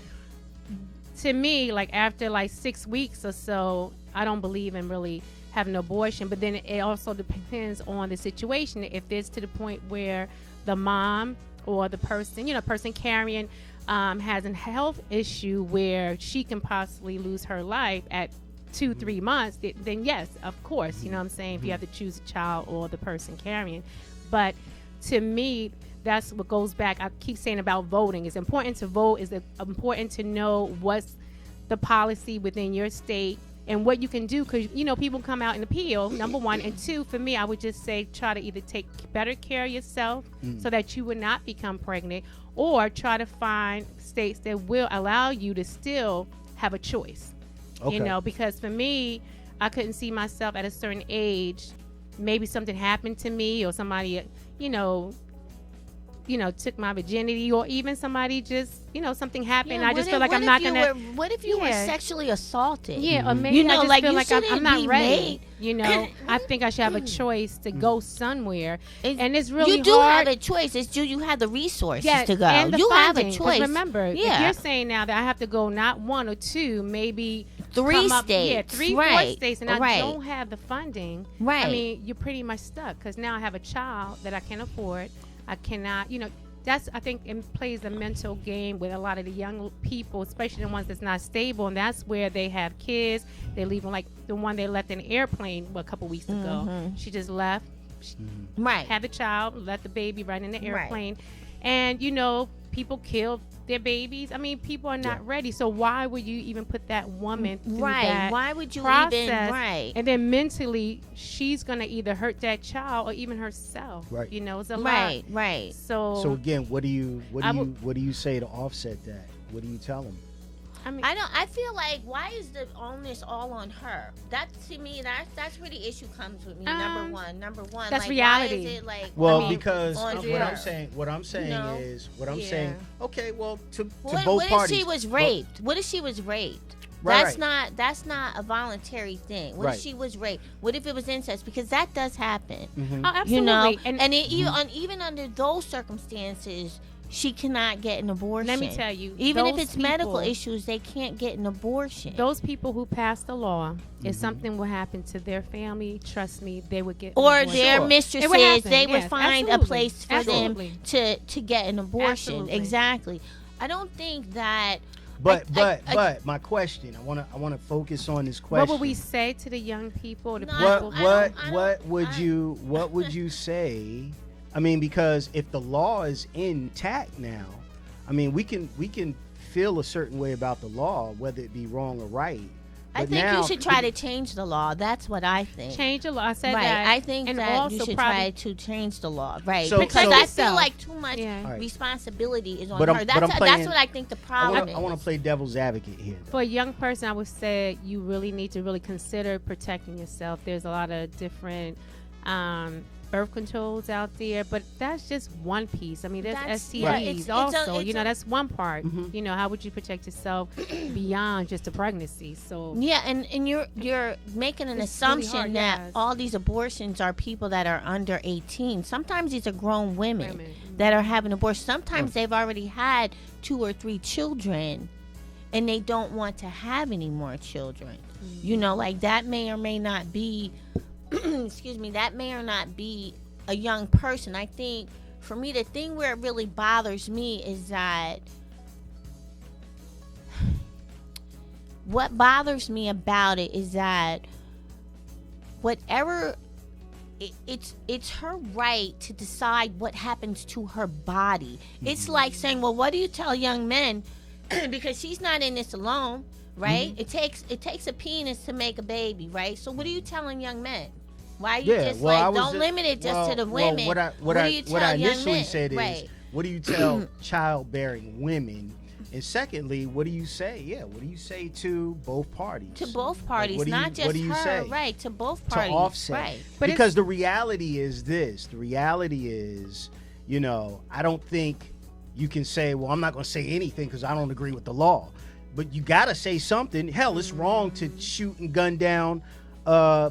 to me, like after like 6 weeks or so, I don't believe in really having an abortion. But then it also depends on the situation. If it's to the point where the mom or the person carrying has a health issue where she can possibly lose her life at 2-3 months, then yes, of course, you know what I'm saying, if you have to choose a child or the person carrying. But to me, that's what goes back. I keep saying about voting. It's important to vote. It's important to know what's the policy within your state and what you can do, because, you know, people come out and appeal, number one. And two, for me, I would just say try to either take better care of yourself so that you would not become pregnant, or try to find states that will allow you to still have a choice. You know, because for me, I couldn't see myself at a certain age, maybe something happened to me, or somebody, you know, took my virginity, or even somebody just, something happened. I just feel like I'm not gonna. What if you were sexually assaulted? Yeah, or maybe I just feel like I'm not ready. I think I should have a choice to go somewhere, and it's really you do hard. have a choice. It's do you have the resources to go? And You have funding, a choice. Remember, if you're saying now that I have to go not 1 or 2, maybe 3 states, 3, 4 states, and I don't have the funding. Right. I mean, you're pretty much stuck, because now I have a child that I can't afford. I cannot, I think it plays a mental game with a lot of the young people, especially the ones that's not stable, and that's where they have kids. They leave them, like the one they left in an airplane a couple weeks ago. She just left, had the child, left the baby right in the airplane, and people kill their babies. I mean, people are not ready. So why would you even put that woman through that Why would you process? even And then mentally, she's gonna either hurt that child or even herself. Right. It's a lot. Right. So again, what do you say to offset that? What do you tell them? I mean, I feel like, why is the onus all on her? That, to me, that's where the issue comes with me. Number one. That's like, reality. Why is it like? Because on what I'm saying is okay. Well, to both what parties. If she was raped? What if she was raped? Right. That's not a voluntary thing. What if she was raped? What if it was incest? Because that does happen. Oh, absolutely. Even under those circumstances, she cannot get an abortion. Let me tell you, even if it's medical issues, they can't get an abortion. Those people who pass the law, if something will happen to their family, trust me, they would get or their mistresses, they would find a place for them to get an abortion. Absolutely. Exactly. I don't think that. But my question, I want to focus on this question. What would we say to the young people? What would you say? I mean, because if the law is intact now, I mean, we can feel a certain way about the law, whether it be wrong or right. I But think now, you should try to change the law. That's what I think. Change the law. I said Right. that. I think and that also you should probably, try to change the law. Right. So- because so- I feel like too much Yeah. All right. responsibility is on But I'm- her. but I'm That's playing- what I think the I problem is. want to play devil's advocate here. For a young person, I would say you really need to really consider protecting yourself. There's a lot of different birth controls out there, but that's just one piece. I mean, there's That's- STDs yeah, it's also. a- That's one part. Mhm. You know, how would you protect yourself beyond just a pregnancy? So Yeah, and you're making an It's really assumption hard, that yes. all these abortions are people that are under 18. Sometimes these are grown women Women. that are having abortions. Sometimes they've already had 2 or 3 children and they don't want to have any more children. You know, like that may or may not be excuse me, that may or not be a young person. I think for me the thing where it really bothers me is that what bothers me about it is that whatever it's her right to decide what happens to her body. It's like saying, well, what do you tell young men because she's not in this alone, right? It takes a penis to make a baby, right? So what are you telling young men? Why are you just well, I like was don't limit it just to the well, women? what do I you what tell I young initially men? said is, Right. what do you tell childbearing women? And secondly, what do you say? Yeah, what do you say to both parties? To both Like, parties, what do you- not just what do you her, say? right? To both To parties, offset. right? But Because the reality is this. The reality is, you know, I don't think you can say, well, I'm not going to say anything because I don't agree with the law. But you got to say something. Hell, it's wrong to shoot and gun down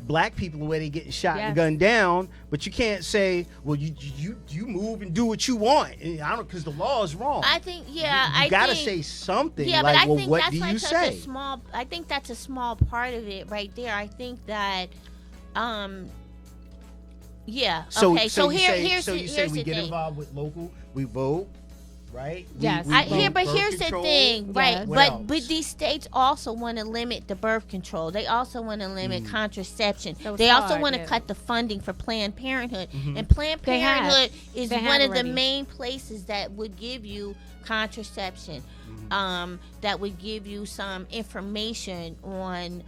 black people the way they getting shot and Yes. gunned down. But you can't say, well, you move and do what you want. And I don't, because the law is wrong. I think, yeah, you I got to think, say something. yeah, like, but I well, think what that's do like you such say? a small. I think that's a small part of it right there. I think that, yeah. Okay, so you here's say here's we the get thing. involved with local, we vote, right? Yes. we vote But birth here's the control. thing, right? Yes. What But else? these states also want to limit the birth control. They also want to limit contraception. So it's They also hard, want to yeah. cut the funding for Planned Parenthood. Mm-hmm. And Planned They have. Parenthood is They have one of the already. main places that would give you contraception. That would give you some information on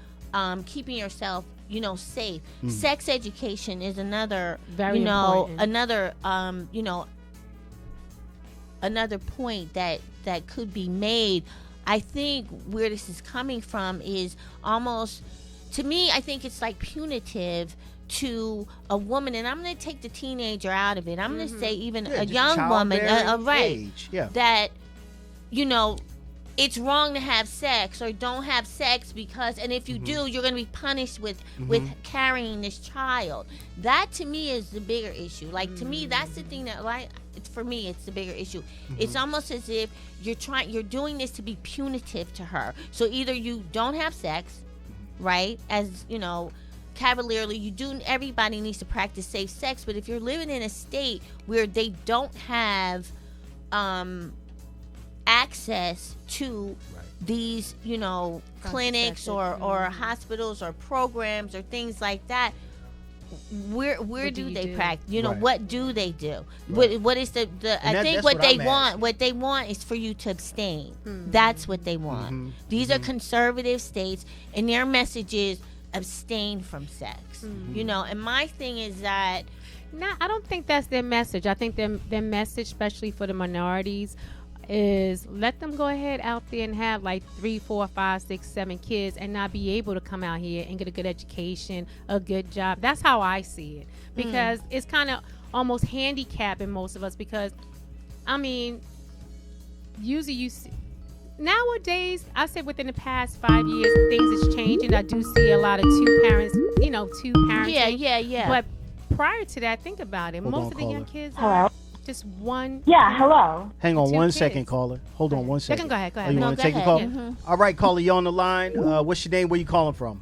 keeping yourself, you know, safe. Sex education is another, Very you know, important. another, you know, another point that could be made. I think where this is coming from is almost, to me, I think it's like punitive to a woman, and I'm going to take the teenager out of it. I'm going to say even Yeah, a just young woman, childbearing right? age. Yeah. That, you know, it's wrong to have sex or don't have sex because, and if you do, you're going to be punished with carrying this child. That to me is the bigger issue. Like to me, that's the thing that, like, it's, for me, it's the bigger issue. It's almost as if you're doing this to be punitive to her. So either you don't have sex, right? As you know, cavalierly, you do. Everybody needs to practice safe sex, but if you're living in a state where they don't have access to these, you know, clinics or hospitals or programs or things like that, where What do do you they do? practice? You know, Right. what do they do? Right. What is the I think that's what what they I'm want, asking. what they want is for you to abstain. That's what they want. These are conservative states, and their message is abstain from sex. You know, and my thing is that I don't think that's their message. I think their message, especially for the minorities, is let them go ahead out there and have like 3, 4, 5, 6, 7 kids and not be able to come out here and get a good education, a good job. That's how I see it, because it's kind of almost handicapping most of us, because I mean, usually you see, nowadays, I say within the past 5 years, things is changing. I do see a lot of two parents. yeah. But prior to that, think about it. Hold Most on, of the young caller. kids Hello? are just one. Yeah, hello. Hang on Two one kids. second, caller. Hold on one They second. can go ahead. Go Oh, ahead. you No, want to go take the ahead. call? Yeah. All right, caller, you on the line. What's your name? Where you calling from?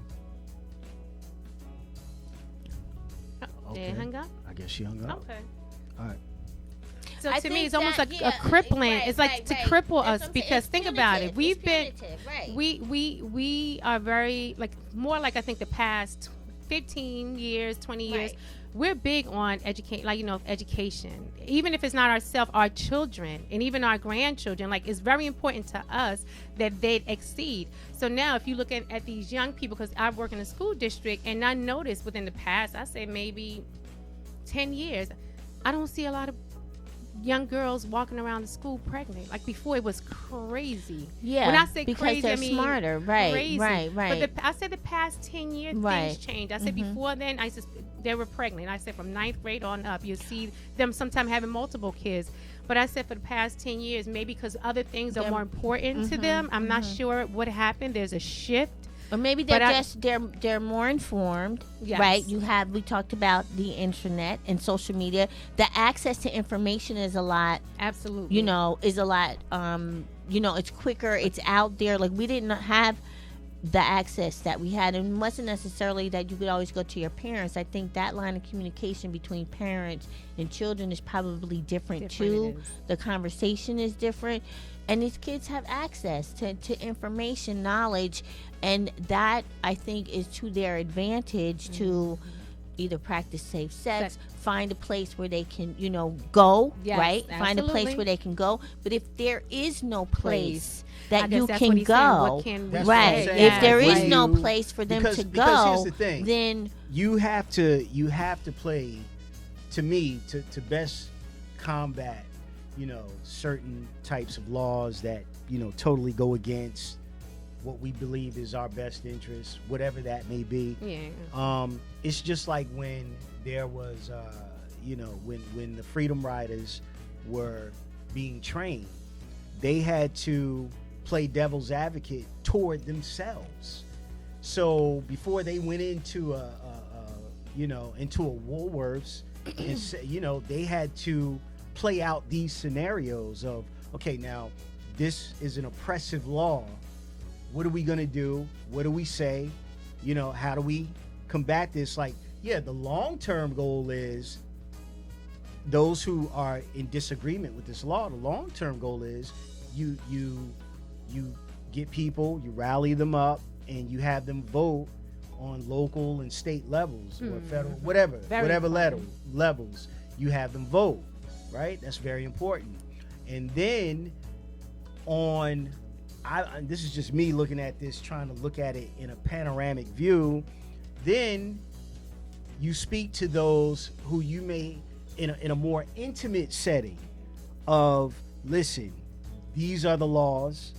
They hung up. I guess she hung up. Okay. All right. So I to me, think it's almost that, like yeah, a crippling. right, it's like right, to right. cripple That's us, what I'm saying. because It's think about it. punitive. We've It's been punitive, right. we are very like more like I think the past 15 years, 20 years. Right. we're big on education, even if it's not ourselves, our children, and even our grandchildren. Like, it's very important to us that they exceed. So now if you look at these young people, because I work in a school district, and I noticed within the past, I say maybe 10 years, I don't see a lot of young girls walking around the school pregnant. Like, before, it was crazy. Yeah, when I say because crazy, they're I mean smarter. Right, crazy. right. But I said the past 10 years, Right. things changed. I said before then, they were pregnant. I said from 9th grade on up, you see them sometimes having multiple kids. But I said for the past 10 years, maybe because other things are more important to them. I'm not sure what happened. There's a shift. Or maybe they're more informed, Yes. right? We talked about the internet and social media. The access to information is a lot, Absolutely. is a lot, it's quicker, it's out there. Like, we didn't have the access that we had, and it wasn't necessarily that you could always go to your parents. I think that line of communication between parents and children is probably different too. it is. The conversation is different, and these kids have access to information, knowledge, and that, I think, is to their advantage to either practice safe sex, find a place where they can, go, Yes, right? Find a place absolutely. where they can go. But if there is no place I that guess you that's can what he's saying. go, What can we That's what I'm right? saying. If there Like, is when no you- place for them because to because go, here's the thing. then you have to play, to me, to best combat, certain types of laws that totally go against what we believe is our best interest, whatever that may be. Yeah. It's just like when there was when the Freedom Riders were being trained, they had to play devil's advocate toward themselves. So before they went into into a Woolworths, and they had to play out these scenarios of, okay, now this is an oppressive law. What are we gonna do? What do we say? How do we combat this? Like, yeah, the long-term goal is those who are in disagreement with this law. The long-term goal is you get people, you rally them up, and you have them vote on local and state levels or federal, whatever levels. You have them vote, right? That's very important. And then this is just me looking at this, trying to look at it in a panoramic view. Then you speak to those who you may, in a more intimate setting of, listen, these are the laws,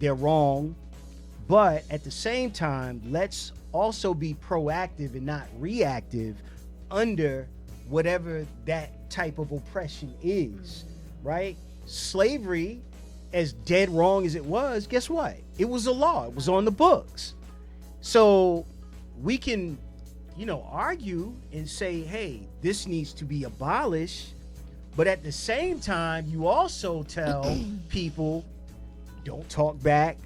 they're wrong, but at the same time, let's also be proactive and not reactive under whatever that type of oppression is, right? Slavery, as dead wrong as it was, guess what? It was a law. It was on the books. So we can, argue and say, hey, this needs to be abolished. But at the same time, you also tell people, don't talk back,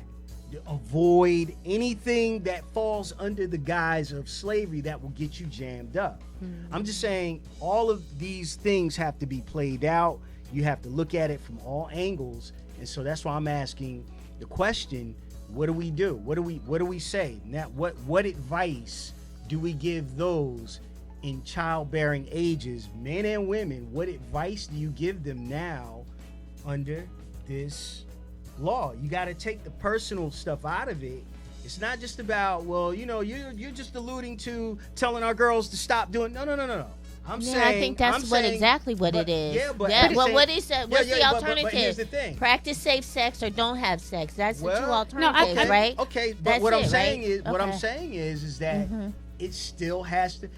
avoid anything that falls under the guise of slavery that will get you jammed up. I'm just saying all of these things have to be played out. You have to look at it from all angles. And so that's why I'm asking the question, what do we do? What do we say? Now, what advice do we give those in childbearing ages, men and women? What advice do you give them now under this law? You got to take the personal stuff out of it. It's not just about, well, you're just alluding to telling our girls to stop doing. No. I'm saying, I think that's exactly what it is. Yeah, but what is that? What's the alternative? But here's the thing. Practice safe sex or don't have sex. That's the two alternatives, okay. right? Okay, but That's what I'm it, saying right? is, what I'm Okay. saying is that it still has to,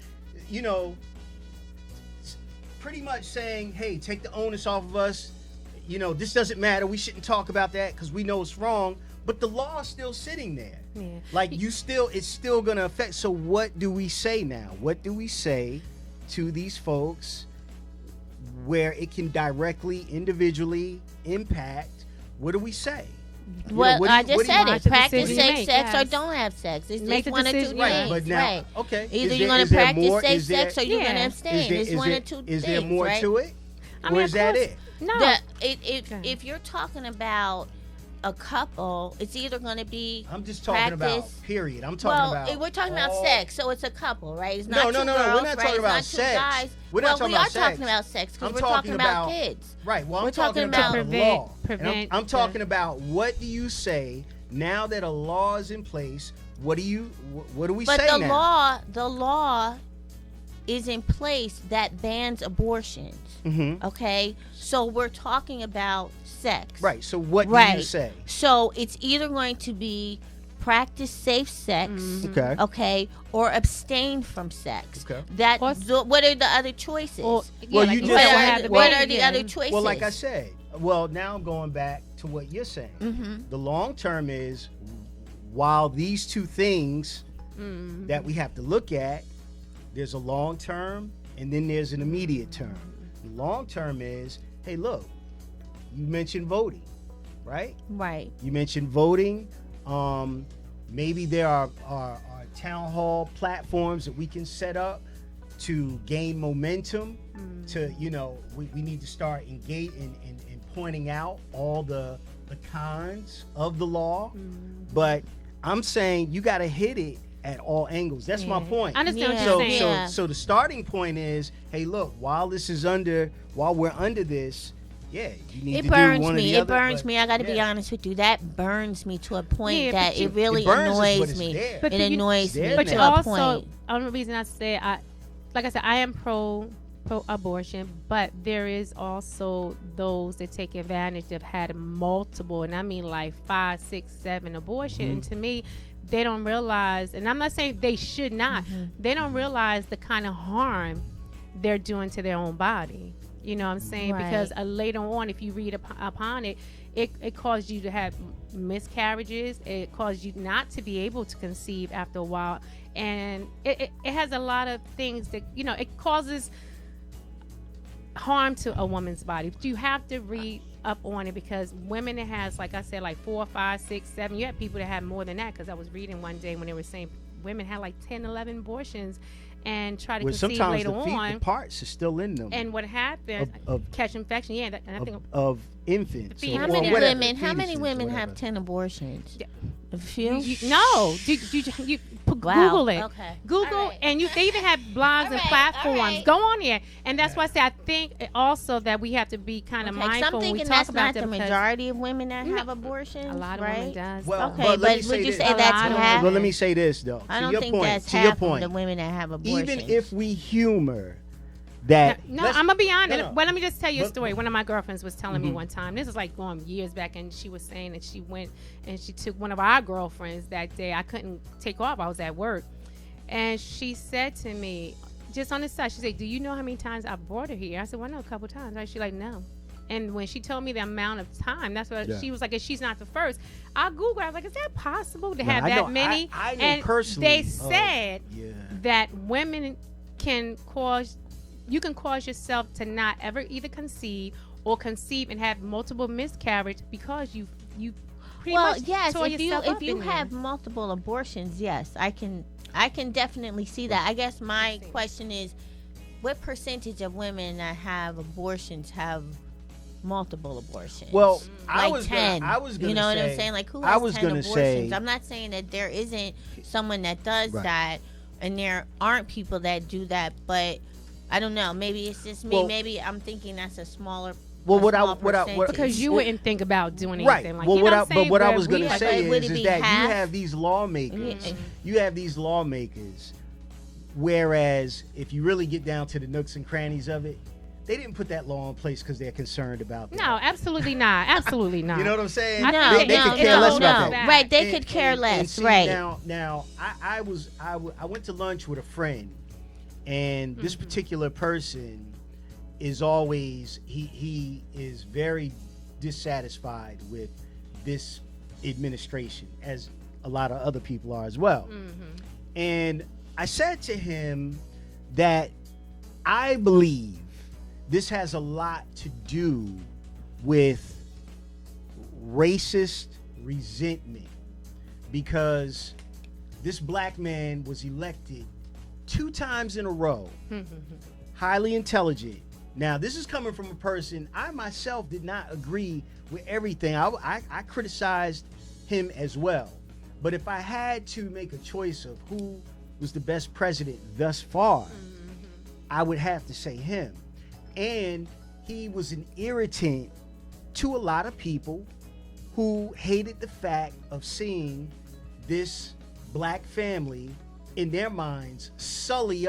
pretty much saying, hey, take the onus off of us. This doesn't matter. We shouldn't talk about that because we know it's wrong. But the law is still sitting there. Yeah. Like, it's still going to affect. So what do we say now? What do we say to these folks where it can directly, individually impact? What do we say? Well, I just said Watch it. the Practice decision you safe make, sex or yes. don't have sex. It's Make just the one or two decision. Right, things. but now, right. okay. Either is you're there- going is to there practice more- safe is there- sex or you're going to Yeah. abstain. It's one or two things. Is there more right? to it? I Or mean, is of that course. it? No. If you're talking about a couple, it's either going to be I'm just talking about practice. period. I'm talking well, about we're talking about all- sex, so it's a couple, right? It's No, not no, two no, no, girls, we're not right? talking It's about not two sex. guys. We're not talking we about are talking sex. about sex because I'm we're talking talking about about- kids. Right. Well, I'm We're talking talking about about the law. And prevent I'm talking the- about what do you say now that a law is in place? What do we But say now? the law is in place that bans abortions. Mm-hmm. Okay, so we're talking about sex. Right. So what do Right. you say? So it's either going to be practice safe sex, Okay. okay, or abstain from sex. Okay. That Or- what are the other choices? Or, Well, like you you just said, said- have the what baby, are the yeah. other choices? Well, like I said, now I'm going back to what you're saying. Mm-hmm. The long term is while these two things Mm. that we have to look at, there's a long term and then there's an immediate term. The long term is, hey, look, you mentioned voting, right? Right. You mentioned voting. Maybe there are town hall platforms that we can set up to gain momentum. To we need to start engaging and pointing out all the cons of the law. But I'm saying you got to hit it at all angles. That's my Yeah. point. I understand what Yeah. you're So, saying. so, Yeah. so the starting point is, hey, look, while we're under this, yeah, you need It to burns do one or me. the It other, burns but, me. I got to be yeah. honest with you. That burns me to a point Yeah, that but you- it really It burns us, but annoys it's me. there. But It then you- annoys There me now. But to you a also, point. only reason I say like I said, I am pro abortion, but there is also those that take advantage of had multiple, and I mean like 5, 6, 7 abortions. And to me, they don't realize, and I'm not saying they should not, they don't realize the kind of harm they're doing to their own body. You know what I'm saying? Right. Because later on, if you read upon it, it caused you to have miscarriages. It caused you not to be able to conceive after a while. And it has a lot of things that, it causes harm to a woman's body. But you have to read up on it, because women that has, like I said, like 4, 5, 6, 7, you have people that have more than that, because I was reading one day when they were saying women had like 10, 11 abortions and try to Well, conceive sometimes later the on. parts are still in them And what happened, Of- catch infection, yeah, and I think of infants. Fetus. or How many whatever, women? How many fetuses, women whatever. have 10 abortions? Yeah. A few. no, you Wow. Google it. Okay. Google, All right. and they even have blogs and All right, platforms. all right. Go on here, and that's why I say I think also that we have to be kind of Okay, 'cause mindful I'm when we thinking talk that's about not the them, because majority of women that No, have abortions. a lot of right? women does. Well, Okay, but let me but say would you this. say A that's lot of half? Well, let me say this though. I To don't your think point. that's To your half point. of the women that have abortions. Even if we humor that, No, let's- I'm gonna be honest. no, no. Well, let me just tell you a But- story. One of my girlfriends was telling me Mhm. one time. This is like going years back, and she was saying that she went and she took one of our girlfriends that day. I couldn't take off. I was at work, and she said to me, just on the side, she said, "Do you know how many times I brought her here?" I said, "Well, no, a couple times." Right? She's like, "No." And when she told me the amount of time, that's what Yeah. she was like. If she's not the first, I Googled. I was like, "Is that possible to Now, have I that know- many?" I know and personally they of- said yeah. that women can cause, you can cause yourself to not ever either conceive or conceive and have multiple miscarriage because you pretty well, much yes, tore if you yourself up in have there. multiple abortions, yes, I can definitely see that. I guess my question is, what percentage of women that have abortions have multiple abortions? Well, I like was 10. Gonna, I was gonna you know say, what I'm saying? Like, who I has was 10 gonna abortions? say- I'm not saying that there isn't someone that does Right. that, and there aren't people that do that, but I don't know. Maybe it's just me. Well- maybe I'm thinking that's a smaller. Well, a what I- small what I- what- percentage. Because you wouldn't think about doing Right. anything like Well, you what know I, what I'm but saying? what I Where was we going to are- say Would it is be that half? you have these lawmakers. Yeah. You have these lawmakers. Whereas, if you really get down to the nooks and crannies of it, they didn't put that law in place because they're concerned about that. No, absolutely not. Absolutely not. You know what I'm saying? I No, think they no, could care no, less no. about that. Right, they And- could care and- less. and see, right. Now, I went to lunch with a friend, and this particular person is always he is very dissatisfied with this administration, as a lot of other people are as well. And I said to him that I believe this has a lot to do with racist resentment, because this black man was elected 2 times in a row, highly intelligent, Now, this is coming from a person, I myself did not agree with everything. I criticized him as well. But if I had to make a choice of who was the best president thus far, I would have to say him. And he was an irritant to a lot of people who hated the fact of seeing this black family, in their minds, sully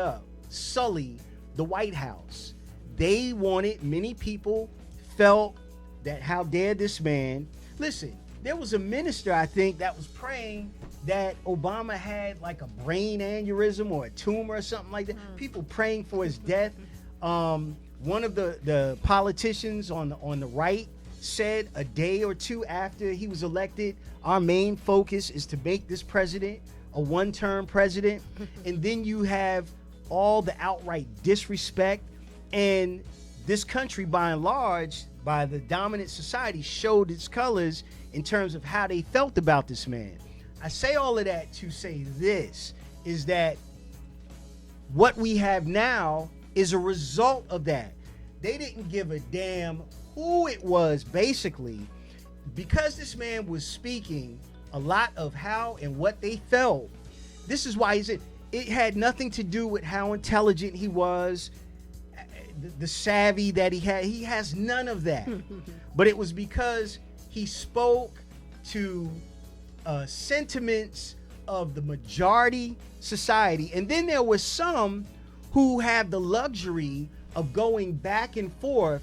the White House. They wanted, many people felt that how dare this man. Listen, there was a minister, I think, that was praying that Obama had like a brain aneurysm or a tumor or something like that. People praying for his death. One of the politicians on the right said a day or two after he was elected, our main focus is to make this president a one-term president. And then you have all the outright disrespect. And this country, by and large, by the dominant society, showed its colors in terms of how they felt about this man. I say all of that to say this, is that what we have now is a result of that. They didn't give a damn who it was, basically, because this man was speaking a lot of how and what they felt. This is why he said it had nothing to do with how intelligent he was, the savvy that he had. He has none of that. But it was because he spoke to sentiments of the majority society. And then there were some who have the luxury of going back and forth.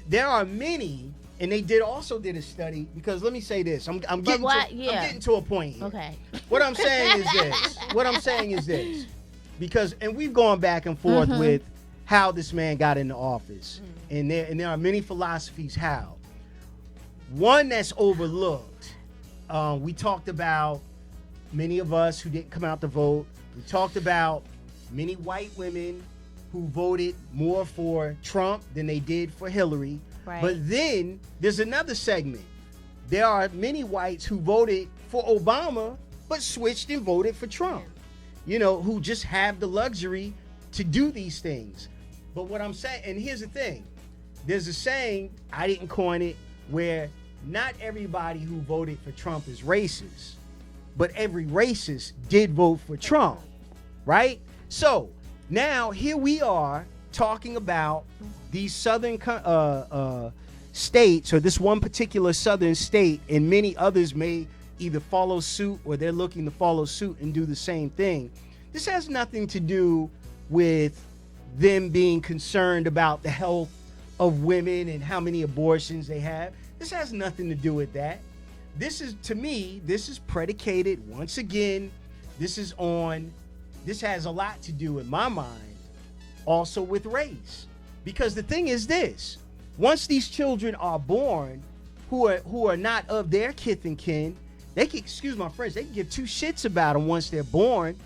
There are many, and they also did a study, because let me say this. I'm getting to a point here. Okay. What I'm saying is this. Because, and we've gone back and forth with how this man got into office. And there are many philosophies how. One that's overlooked, we talked about many of us who didn't come out to vote. We talked about many white women who voted more for Trump than they did for Hillary. Right. But then there's another segment. There are many whites who voted for Obama but switched and voted for Trump. You know, who just have the luxury to do these things. But what I'm saying, and here's the thing, there's a saying, I didn't coin it, where not everybody who voted for Trump is racist, but every racist did vote for Trump, right? So now here we are talking about these southern states, or this one particular southern state, and many others may either follow suit or they're looking to follow suit and do the same thing. This has nothing to do with them being concerned about the health of women and how many abortions they have. This has nothing to do with that. This is, to me, this is predicated, once again, this has a lot to do, in my mind, also with race. Because the thing is this, once these children are born who are not of their kith and kin, they can, excuse my French, they can give two shits about them once they're born.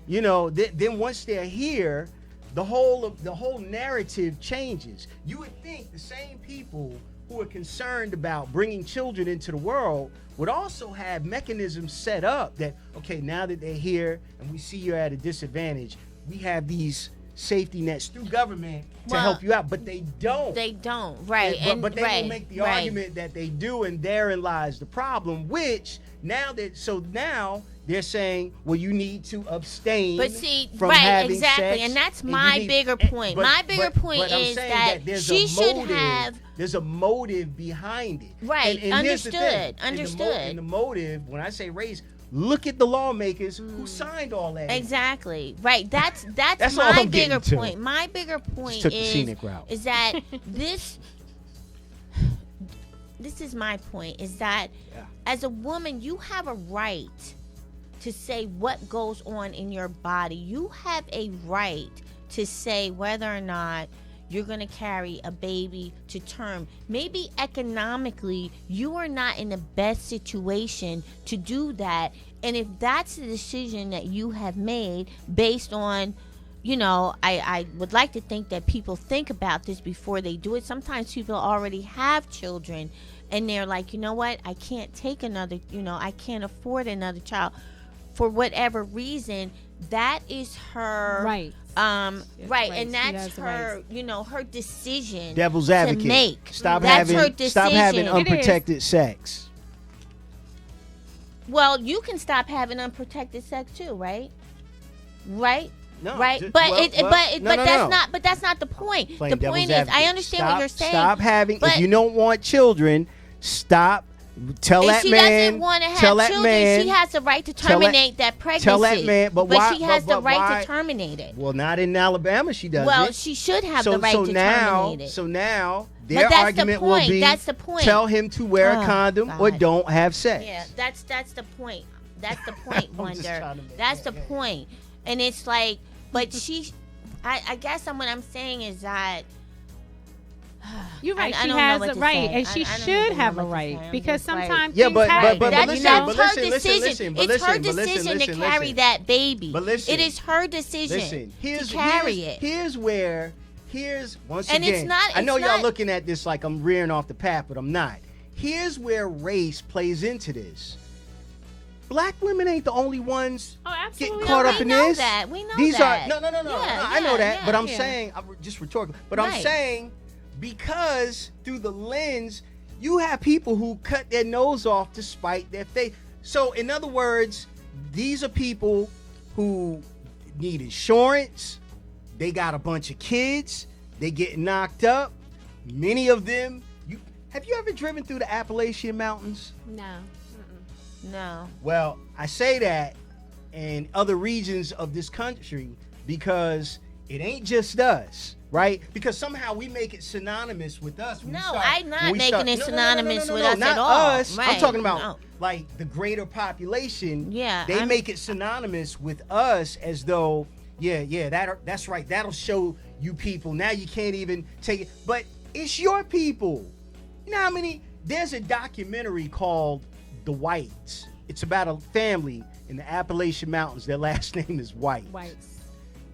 You know, then once they're here, the whole narrative changes. You would think the same people who are concerned about bringing children into the world would also have mechanisms set up that, okay, now that they're here and we see you're at a disadvantage, we have these safety nets through government to help you out. But they don't. They don't, right. But they will make the argument that they do, and therein lies the problem, which now they're saying, well, you need to abstain from having sex. And that's my bigger point. My bigger point is that she should have. There's a motive behind it. Right, and understood. And the motive, when I say race, look at the lawmakers who signed all that. Exactly. Right. That's all my I'm bigger getting to. point. My bigger point took the scenic route. is that this is my point, is that as a woman, you have a right to say what goes on in your body. You have a right to say whether or not you're going to carry a baby to term. Maybe economically, you are not in the best situation to do that. And if that's the decision that you have made based on, you know, I would like to think that people think about this before they do it. Sometimes people already have children and they're like, you know what, I can't take another, I can't afford another child for whatever reason. That is her Yes, right, rights. and She that's has the her, rights. you know, her decision Devil's advocate. to make. Stop That's having her decision. stop having It is. unprotected sex. Well, you can stop having unprotected sex too, right? Right? No, Right, just- but well, it, well, but no, no, that's no. not. But that's not the point. Playing The devil's point is, I advocate. understand Stop, what you're saying. Stop having. but If you don't want children, stop. Tell if that she man. doesn't want to have tell that children, man. she has the right to tell that- terminate that pregnancy. tell that man, but why- she has but the right why- to terminate it. Well, not in Alabama. She doesn't. Well, she should have the right to terminate it. So now their that's the argument will point. be That's the point. tell him to wear a Oh, condom or God. don't have sex. Yeah, that's the point. That's the point, I'm just Wonder. trying to make That's that the clear. point. And it's like, but I guess what I'm saying is that. You're right. I She don't know has what a to right, say. and she I don't should even have know a what to say. right I'm because just like- sometimes Yeah, things but happen. but That's listen, her but listen, decision. listen, but it's her listen, but listen, decision listen, to carry listen. that baby. But listen. It is her decision Listen, to carry it. Here's once And again. it's not- I know it's y'all not- looking at this like I'm rearing off the path, but I'm not. Here's where race plays into this. Black women ain't the only ones Oh, getting absolutely. caught No, up we in know this. that. We know These that. are no. Yeah, I know that, yeah, but I'm yeah. saying I'm just rhetorical. But I'm Right. saying because through the lens, you have people who cut their nose off to spite their face. So in other words, these are people who need insurance. They got a bunch of kids. They get knocked up. Many of them. Have you ever driven through the Appalachian Mountains? No. Mm-mm. No. Well, I say that in other regions of this country because it ain't just us, right? Because somehow we make it synonymous with us. when we No, start- I'm not when we making start- it No, synonymous with us not at all. us. I'm Right. talking about No. like the greater population. Yeah, they I'm- make it synonymous with us as though, that's right. That'll show you people. Now you can't even take it, but it's your people. You know how many? There's a documentary called The Whites. It's about a family in the Appalachian Mountains. Their last name is White. Whites.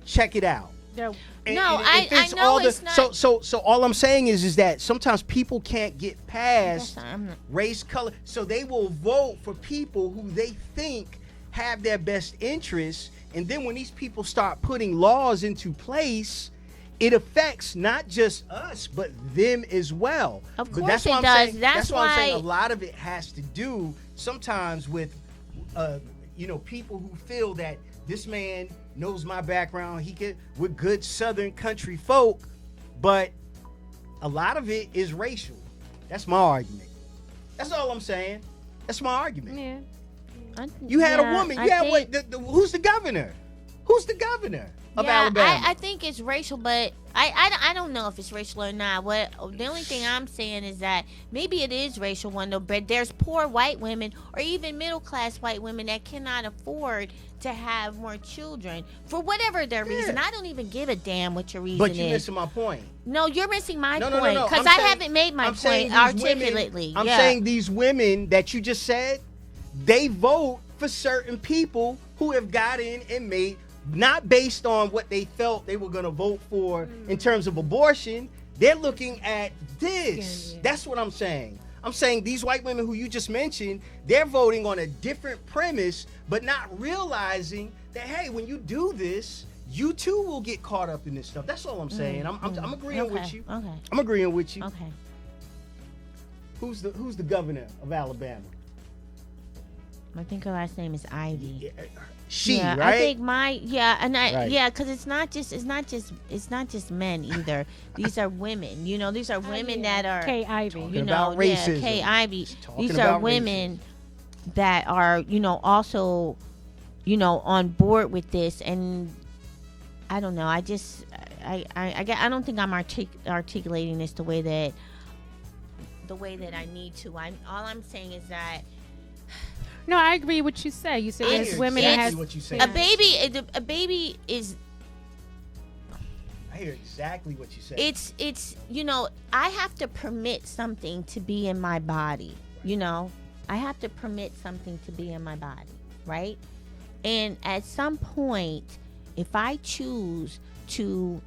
Check it out. They're And- No, and it I fits know all it's not- So all I'm saying is that sometimes people can't get past I'm not- race, color, so they will vote for people who they think have their best interests. And then when these people start putting laws into place, it affects not just us, but them as well. Of But course that's why it I'm does. saying, That's why I'm saying why- a lot of it has to do sometimes with, people who feel that this man knows my background. We're good Southern country folk, but a lot of it is racial. That's my argument. That's all I'm saying. That's my argument. yeah. You had Yeah, a woman. I You had think- who's the governor? Who's the governor of yeah, Alabama? I think it's racial, but I don't know if it's racial or not. The only thing I'm saying is that maybe it is racial, Wendell, but there's poor white women or even middle class white women that cannot afford to have more children for whatever their reason. I don't even give a damn what your reason But you're is. missing my point. No, you're missing my No, point no. because I'm I saying- haven't made my I'm saying point these women- articulately. I'm Yeah. saying these women that you just said, they vote for certain people who have got in and made, not based on what they felt they were going to vote for in terms of abortion. They're looking at this. Yeah. That's what I'm saying. I'm saying these white women who you just mentioned, they're voting on a different premise, but not realizing that, hey, when you do this, you too will get caught up in this stuff. That's all I'm saying. I'm agreeing with you. Okay. I'm agreeing with you. Okay. Who's the governor of Alabama? I think her last name is Ivy. Yeah, she, yeah, right? I think Right. because it's not just men either. These are women. These are women that are Kay Ivy. Talking about racism. Kay Ivy. Talking These are about women that are also on board with this, and I don't know. I don't think I'm articulating this the way that I need to. All I'm saying is that No, I agree with what you say. You said I there's hear women exactly that has what you say. a baby is. I hear exactly what you say. It's I have to permit something to be in my body. I have to permit something to be in my body, right? And at some point, if I choose to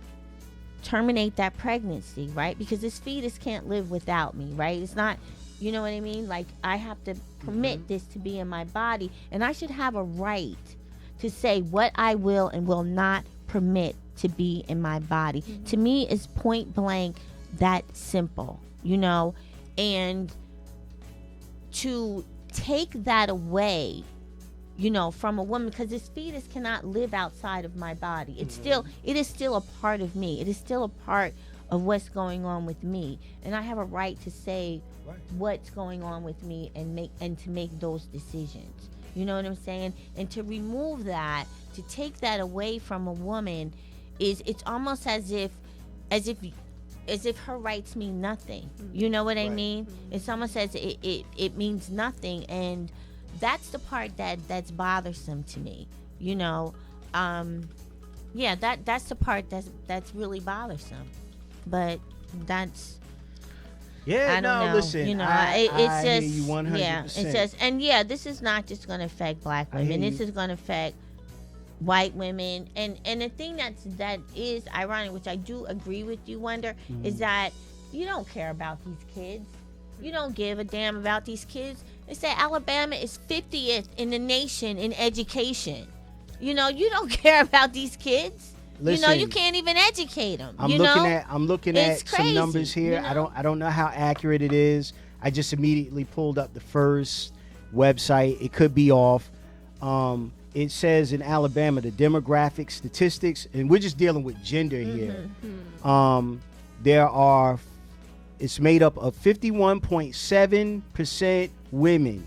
terminate that pregnancy, right? Because this fetus can't live without me, right? It's not, you know what I mean? Like, I have to permit this to be in my body, and I should have a right to say what I will and will not permit to be in my body. To me, it's point blank that simple, and to take that away, from a woman, because this fetus cannot live outside of my body. It is still a part of me. It is still a part of what's going on with me, and I have a right to say what's going on with me and to make those decisions. You know what I'm saying? And to remove that, to take that away from a woman, it's almost as if her rights mean nothing. You know what I mean? It's almost as it means nothing, and that's the part that's bothersome to me. That's the part that's really bothersome. But that's I don't know. Listen, I hear you 100%. Yeah, it's just, and this is not just going to affect black women. This is going to affect white women, and the thing that is ironic, which I do agree with you, Wonder, is that you don't care about these kids. You don't give a damn about these kids. They say Alabama is 50th in the nation in education. You don't care about these kids. Listen, you can't even educate them. I'm looking at some numbers here. I don't know how accurate it is. I just immediately pulled up the first website. It could be off. It says in Alabama, the demographic statistics, and we're just dealing with gender here. It's made up of 51.7% women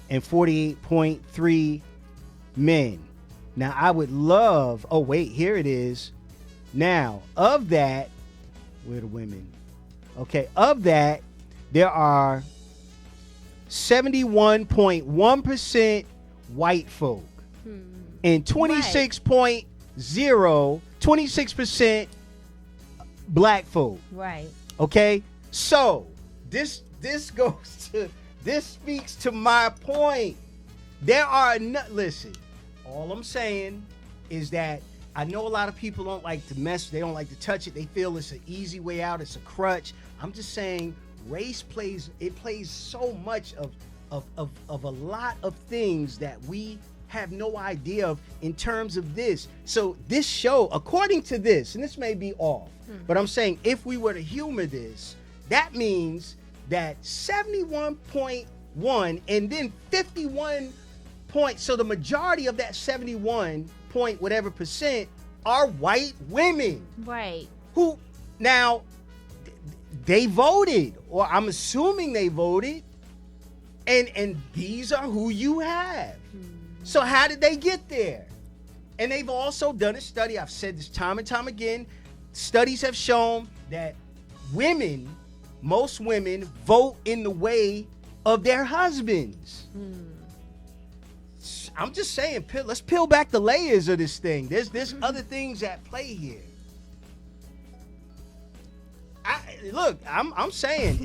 and 48.3 men. Now, I would love, here it is. Now, of that, where are the women? Okay, of that, there are 71.1% white folk and 26% black folk. Right. Okay, so this speaks to my point. There are listen. All I'm saying is that I know a lot of people don't like to mess. They don't like to touch it. They feel it's an easy way out. It's a crutch. I'm just saying race plays so much of a lot of things that we have no idea of in terms of this. So this show, according to this, and this may be off, but I'm saying if we were to humor this, that means that 71.1 and then 51 points. So the majority of that 71 point whatever percent are white women. Right. Who now they voted, or I'm assuming they voted, and these are who you have. So how did they get there? And they've also done a study. I've said this time and time again. Studies have shown that most women vote in the way of their husbands. I'm just saying, let's peel back the layers of this thing. There's other things at play here. I'm saying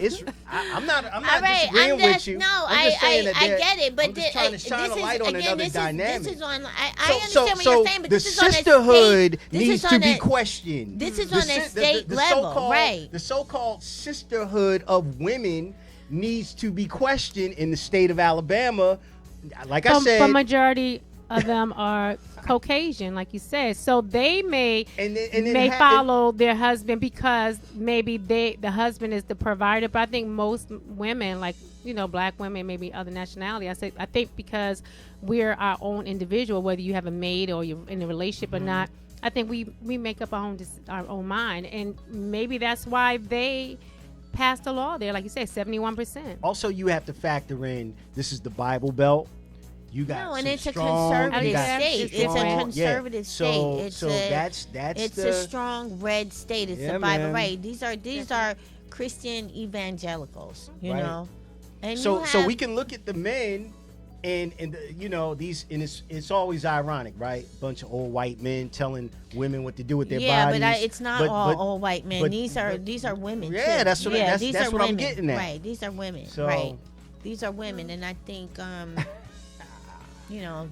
I'm not disagreeing with you. No, I'm just saying I get it, but I'm just trying to shine a light on another dynamic. This is on. I understand what you're saying, but the this is on a sisterhood state. needs to be questioned. This is on a state level, right? The so-called sisterhood of women needs to be questioned in the state of Alabama. Like I said, the majority of them are Caucasian, like you said, so they may follow their husband because maybe the husband is the provider. But I think most women, like black women, maybe other nationality, I think because we're our own individual, whether you have a maid or you're in a relationship or not, I think we make up our own mind, and maybe that's why they passed a law there, like you said, 71%. Also, you have to factor in this is the Bible Belt. You got and it's strong, a conservative state. It's a conservative state. So that's it's a strong red state. It's the Bible, right? These are Christian evangelicals, you know. And so we can look at the men, and these, and it's always ironic, right? A bunch of old white men telling women what to do with their bodies. Yeah, but it's not all old white men. These are women. Yeah, too. that's what I'm getting at. Right, these are women. So, right, these are women, and I think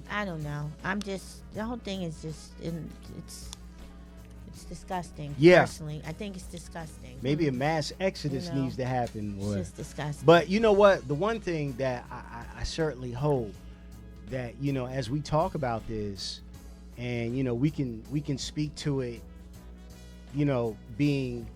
I don't know. The whole thing is just, it's disgusting. Yeah. Personally, I think it's disgusting. Maybe a mass exodus needs to happen. It's just disgusting. But you know what? The one thing that I certainly hope that, as we talk about this, and, we can speak to it being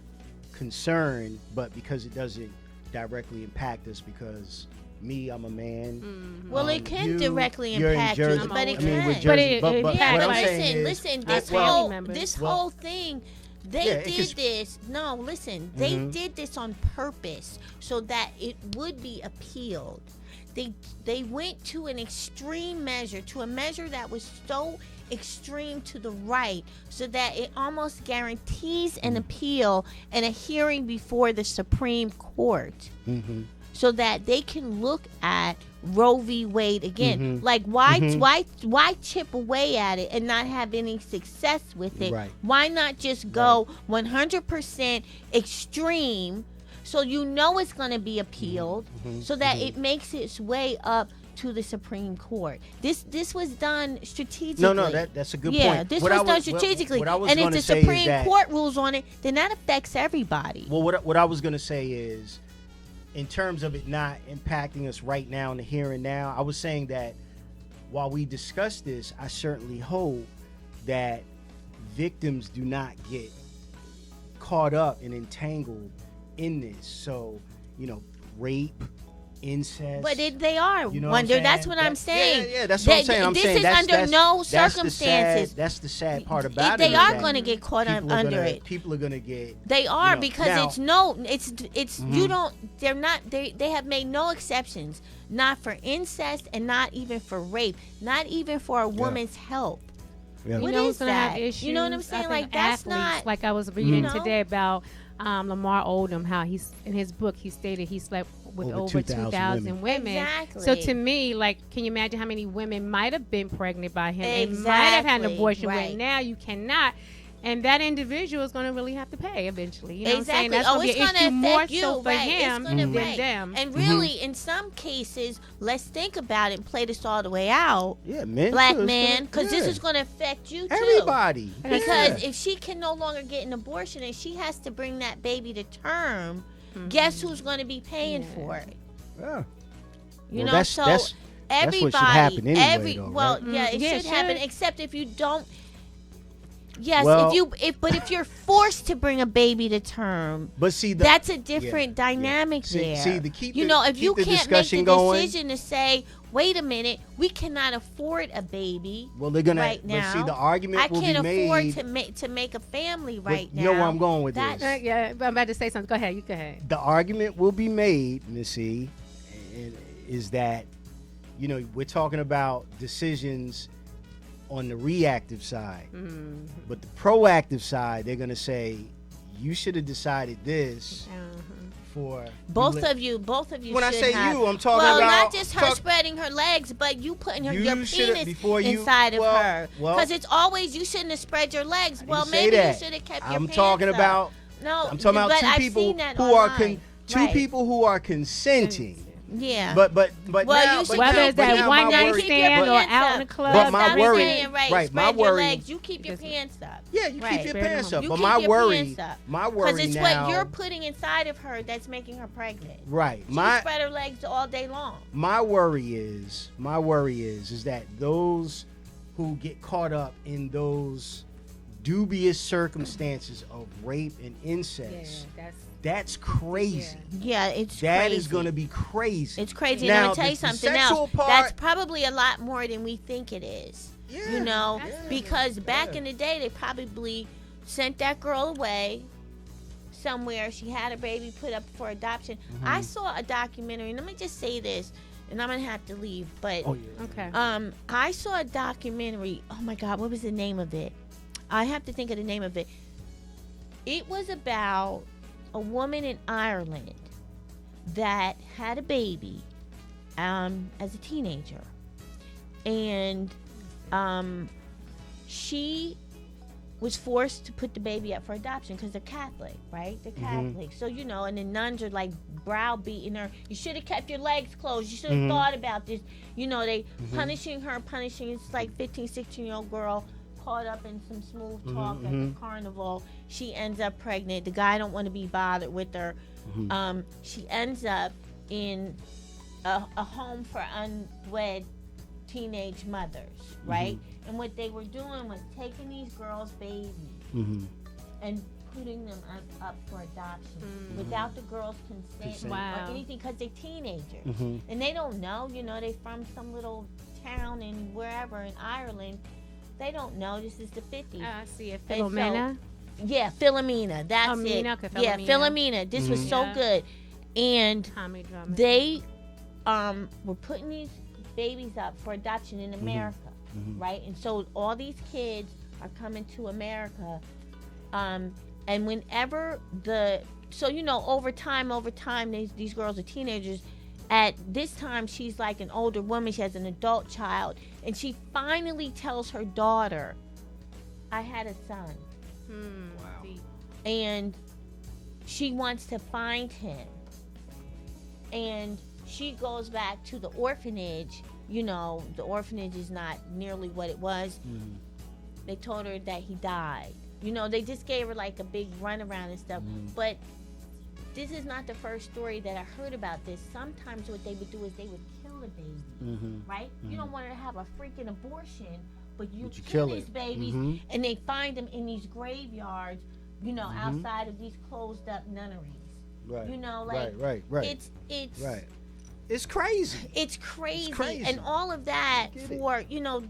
concerned, but because it doesn't directly impact us, because me, I'm a man. Well, it can you, directly you're in impact you, Jersey. but it I mean, with can. Jersey, But it but impacts, what I'm like, saying is, listen, our this family whole members. this Well, whole thing, they yeah, it did could- this. No, listen, they did this on purpose so that it would be appealed. They went to an extreme measure, to a measure that was so extreme to the right, so that it almost guarantees an appeal and a hearing before the Supreme Court. So that they can look at Roe v. Wade again. Like, why chip away at it and not have any success with it? Right. Why not just go 100% extreme, so you know it's going to be appealed, so that it makes its way up to the Supreme Court. This was done strategically. No, that's a good yeah, point. this What was I done strategically. what I was And if gonna the say is Supreme that- Court rules on it, then that affects everybody. Well, what I was gonna say is, in terms of it not impacting us right now in the here and now, I was saying that while we discuss this, I certainly hope that victims do not get caught up and entangled in this. So, rape, incest. But they are, You know Wonder. what I'm That's saying? what I'm saying. Yeah, that's what I'm saying. I'm this saying is that's, under that's, no that's the sad- circumstances. That's the sad part about it. They is are that going to get caught people are under gonna- it. People are gonna get. They are, know, because now- it's you don't. They're not. They have made no exceptions. Not for incest, and not even for rape. Not even for a woman's help. Yeah. What You know is who's gonna have that? issues? You know what I'm I saying? think Like, that's athletes, not. like I was reading know? today about Lamar Odom, how he's in his book he stated he slept with Over over 2,000 2,000 women. Exactly. So to me, like, can you imagine how many women might have been pregnant by him and might have had an Exactly, abortion right. when now you cannot? And that individual is going to really have to pay eventually. You know Exactly. what I'm saying? That's going to be an it's issue gonna more affect you, so for right? him It's gonna, than right. them. And really, in some cases, let's think about it and play this all the way out. Yeah, men. Black too, it's man, gonna- because this yeah. is going to affect you too. Everybody. Because Yeah. if she can no longer get an abortion and she has to bring that baby to term, guess who's going to be paying for it? Yeah. You Well, know, that's- so that's everybody, what should happen anyway, though, well, right? yeah, it Yeah, should happen. should. Except if you don't. Yes, Well- if you're forced to bring a baby to term, But see, that's a different yeah. dynamic See- there. see, to keep you the- know, if keep you the can't make the discussion going- decision to say, wait a minute, we cannot afford a baby well, they're gonna. right but now. see, the argument I will can't be afford made. to make a family But right now. you know where I'm going with That's- this. Yeah, I'm about to say something. Go ahead. You go ahead. The argument will be made, Missy, is that we're talking about decisions on the reactive side, but the proactive side, they're gonna say you should have decided this for Both of you When I should say have- you, I'm talking well, about not just her spreading her legs, but you putting You your shoulda- penis before you- inside of well- her. well- Because it's always you shouldn't have spread your legs. Well, didn't say maybe that. you should have kept your I'm pants talking up. about. No, I'm talking about but two I've people seen that who are online. two Right. people who are consenting. Yeah. But Well, now, you should but Whether now- it's but that now one my night worry- stand but- or out in the club. But my That's what I'm worry- saying, right? right, my Spread your worry- legs. You keep your Business. pants up. Yeah, you Right. keep your Spread pants them up. You But keep my your worry, pants up. my worry Because it's now, what you're putting inside of her that's making her pregnant. right. She My spread her legs all day long. my worry is that those who get caught up in those dubious circumstances of rape and incest, that's crazy. Yeah, it's That crazy. is going to be crazy. It's crazy. Now, And I'm gonna tell you the something sexual else. part- That's probably a lot more than we think it is. Yeah, You know, yeah, because back yeah. in the day, they probably sent that girl away somewhere. She had a baby put up for adoption. Mm-hmm. I saw a documentary. Let me just say this, and I'm gonna have to leave. But Oh yeah. Okay. I saw a documentary. Oh my God, what was the name of it? I have to think of the name of it. It was about a woman in Ireland that had a baby as a teenager, and she was forced to put the baby up for adoption because they're Catholic, right? They're Catholic. So, you know, and the nuns are like browbeating her. You should have kept your legs closed. You should have thought about this. You know, they punishing her, it's like 15, 16-year-old girl caught up in some smooth talk at the carnival. She ends up pregnant. The guy don't want to be bothered with her. She ends up in a home for unwed teenage mothers, right? And what they were doing was taking these girls' babies and putting them up for adoption without the girl's consent Wow. or anything, because they're teenagers Mm-hmm. and they don't know. You know, they're from some little town in wherever in Ireland. They don't know. This is the 50s. I see it. And so- Philomena. Yeah, Philomena. That's Amina, it. okay, Yeah, Philomena. Philomena. This was so Yeah. good. And Tommy Drummond. they were putting these babies up for adoption in America, Mhm. right? And so all these kids are coming to America. And whenever over time, these girls are teenagers. At this time, she's like an older woman. She has an adult child. And she finally tells her daughter, I had a son. Wow. Deep. And she wants to find him. And she goes back to the orphanage. You know, the orphanage is not nearly what it was. Mm-hmm. They told her that he died. You know, they just gave her like a big runaround and stuff. But this is not the first story that I heard about this. Sometimes what they would do is they would kill the baby, Mm-hmm. right? You don't want her to have a freaking abortion, but you But you kill kill these it. babies, Mhm. and they find them in these graveyards, you know, Mhm. outside of these closed up nunneries. Right. You know, like right. it's Right. It's crazy. it's crazy. crazy. And all of that Get it. for, you know,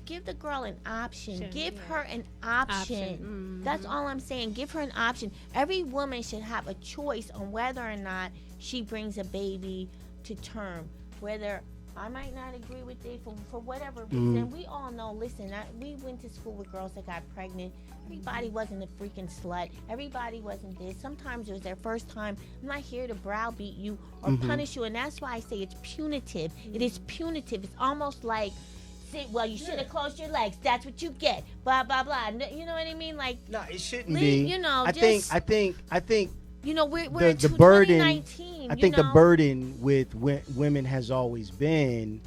give the girl an option. Sure, Give yeah. her an option. Mhm. That's all I'm saying. Give her an option. Every woman should have a choice on whether or not she brings a baby to term. Whether I might not agree with it for whatever reason. We all know, listen, we went to school with girls that got pregnant. Everybody wasn't a freaking slut. Everybody wasn't this. Sometimes it was their first time. I'm not here to browbeat you or punish you. And that's why I say it's punitive. It is punitive. It's almost like, well, you should have closed your legs. That's what you get. Blah, blah, blah. You know what I mean? Like, No, it shouldn't be. you know, I just- think you know, we're the in burden. 2019. I you think know? the burden with women has always been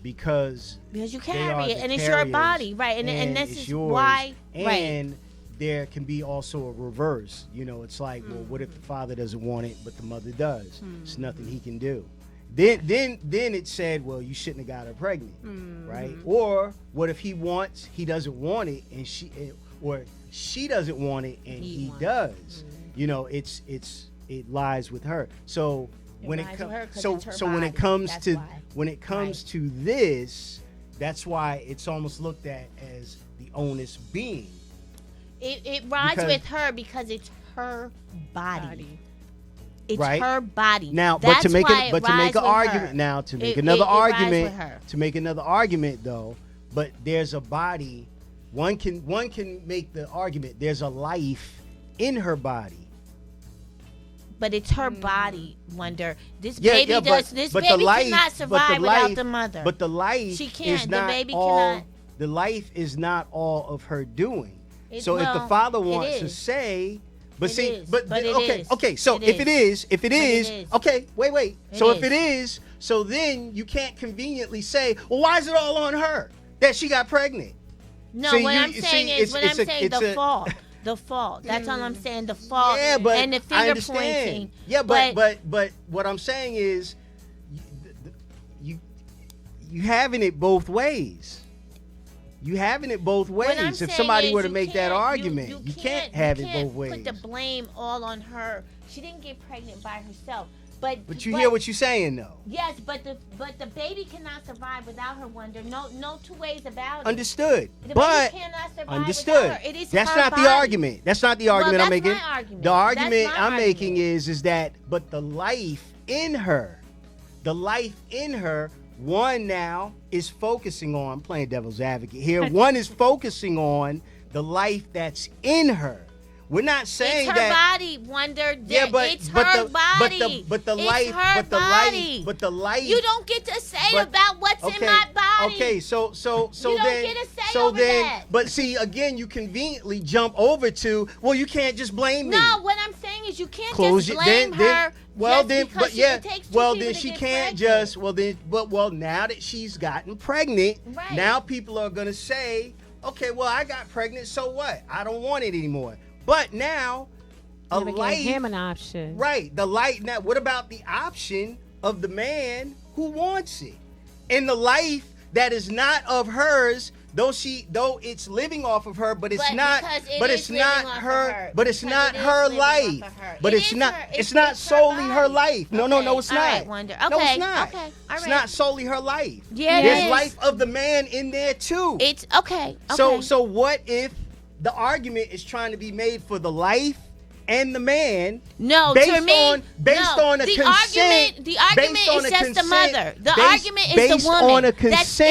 because Because you they are carry it, the and it's your carriers, body, right? And this it's is yours. why, right? And there can be also a reverse. You know, it's like, well, what if the father doesn't want it, but the mother does? There's nothing he can do. Then it said, well, you shouldn't have got her pregnant, right? Or what if he doesn't want it, and she doesn't want it, and he wants it. does? You know, it lies with her. So when it lies with her 'cause comes, it's her so when it body. comes That's to why. when it comes to this, that's why it's almost looked at as the onus being. It rides Because- with her because it's her body. It's Right. her body. Now, That's but to make why it, it but to rides make an with argument her. now, to make It another rides with argument, her. to make another argument though, but there's a body. One can make the argument. There's a life in her body. But it's her body, Wonder. This Yeah, baby yeah, does. but- This but the baby life- cannot but the survive without life- the mother. But the life She is can't. The not baby all. cannot. The life is not all of her doing. It- So if the well, father it wants to is. say, but It see, is, but but it okay, is. okay. So It if it is, is. okay, wait. It So if is. it is, so then you can't conveniently say, well, why is it all on her that she got pregnant? No, See, what you- I'm see, saying it's- is, what it's I'm a- saying, it's the a- fault. The fault. That's all I'm saying. The fault. Yeah, but and the I finger understand. pointing. Yeah, but what I'm saying is, you having it both ways. You having it both What I'm ways. If saying somebody is were to you make that can't- argument, you can't have it both ways. Put the blame all on her. She didn't get pregnant by herself. But you hear what you're saying, though. Yes, but the baby cannot survive without her, Wonder. No two ways about it. Understood. The But baby cannot survive understood. without her. It is That's her not body. the argument. That's not the argument I'm that's making. my argument. The argument That's my I'm making argument. is that but the life in her, one now is focusing on playing devil's advocate here. One is focusing on the life that's in her. We're not saying It's her that. body, Wonder. Yeah, but it's but her the body. but the It's life her but the body. life but the life. You don't get to say But- about what's in my body. Okay, so You don't then get to say so over then that. but see again you conveniently jump over to well you can't just blame me. No, what I'm saying is you can't Close just it blame her. well just then because but yeah it takes two well people then to she get can't pregnant. just well now that she's gotten pregnant Right. now people are gonna say okay well I got pregnant so what I don't want it anymore but now a Never life gave him an option. right the light now what about the option of the man who wants it and the life that is not of hers though it's living off of her, but it's But not. because it But is it's living not off of her. her. But it's Because not it is her living off life. of her. But It it's is not. her- It's not her solely her body. life. No, it's All not. right, Wonder. No, Okay, it's not. okay, all It's right. not solely her life. Yeah, it There's is. life of the man in there too. It's okay. So what if the argument is trying to be made for the life and the man? No, based to me, on a the consent. The argument based on is a just the consent- mother. The based- argument is based the woman. on a That's consent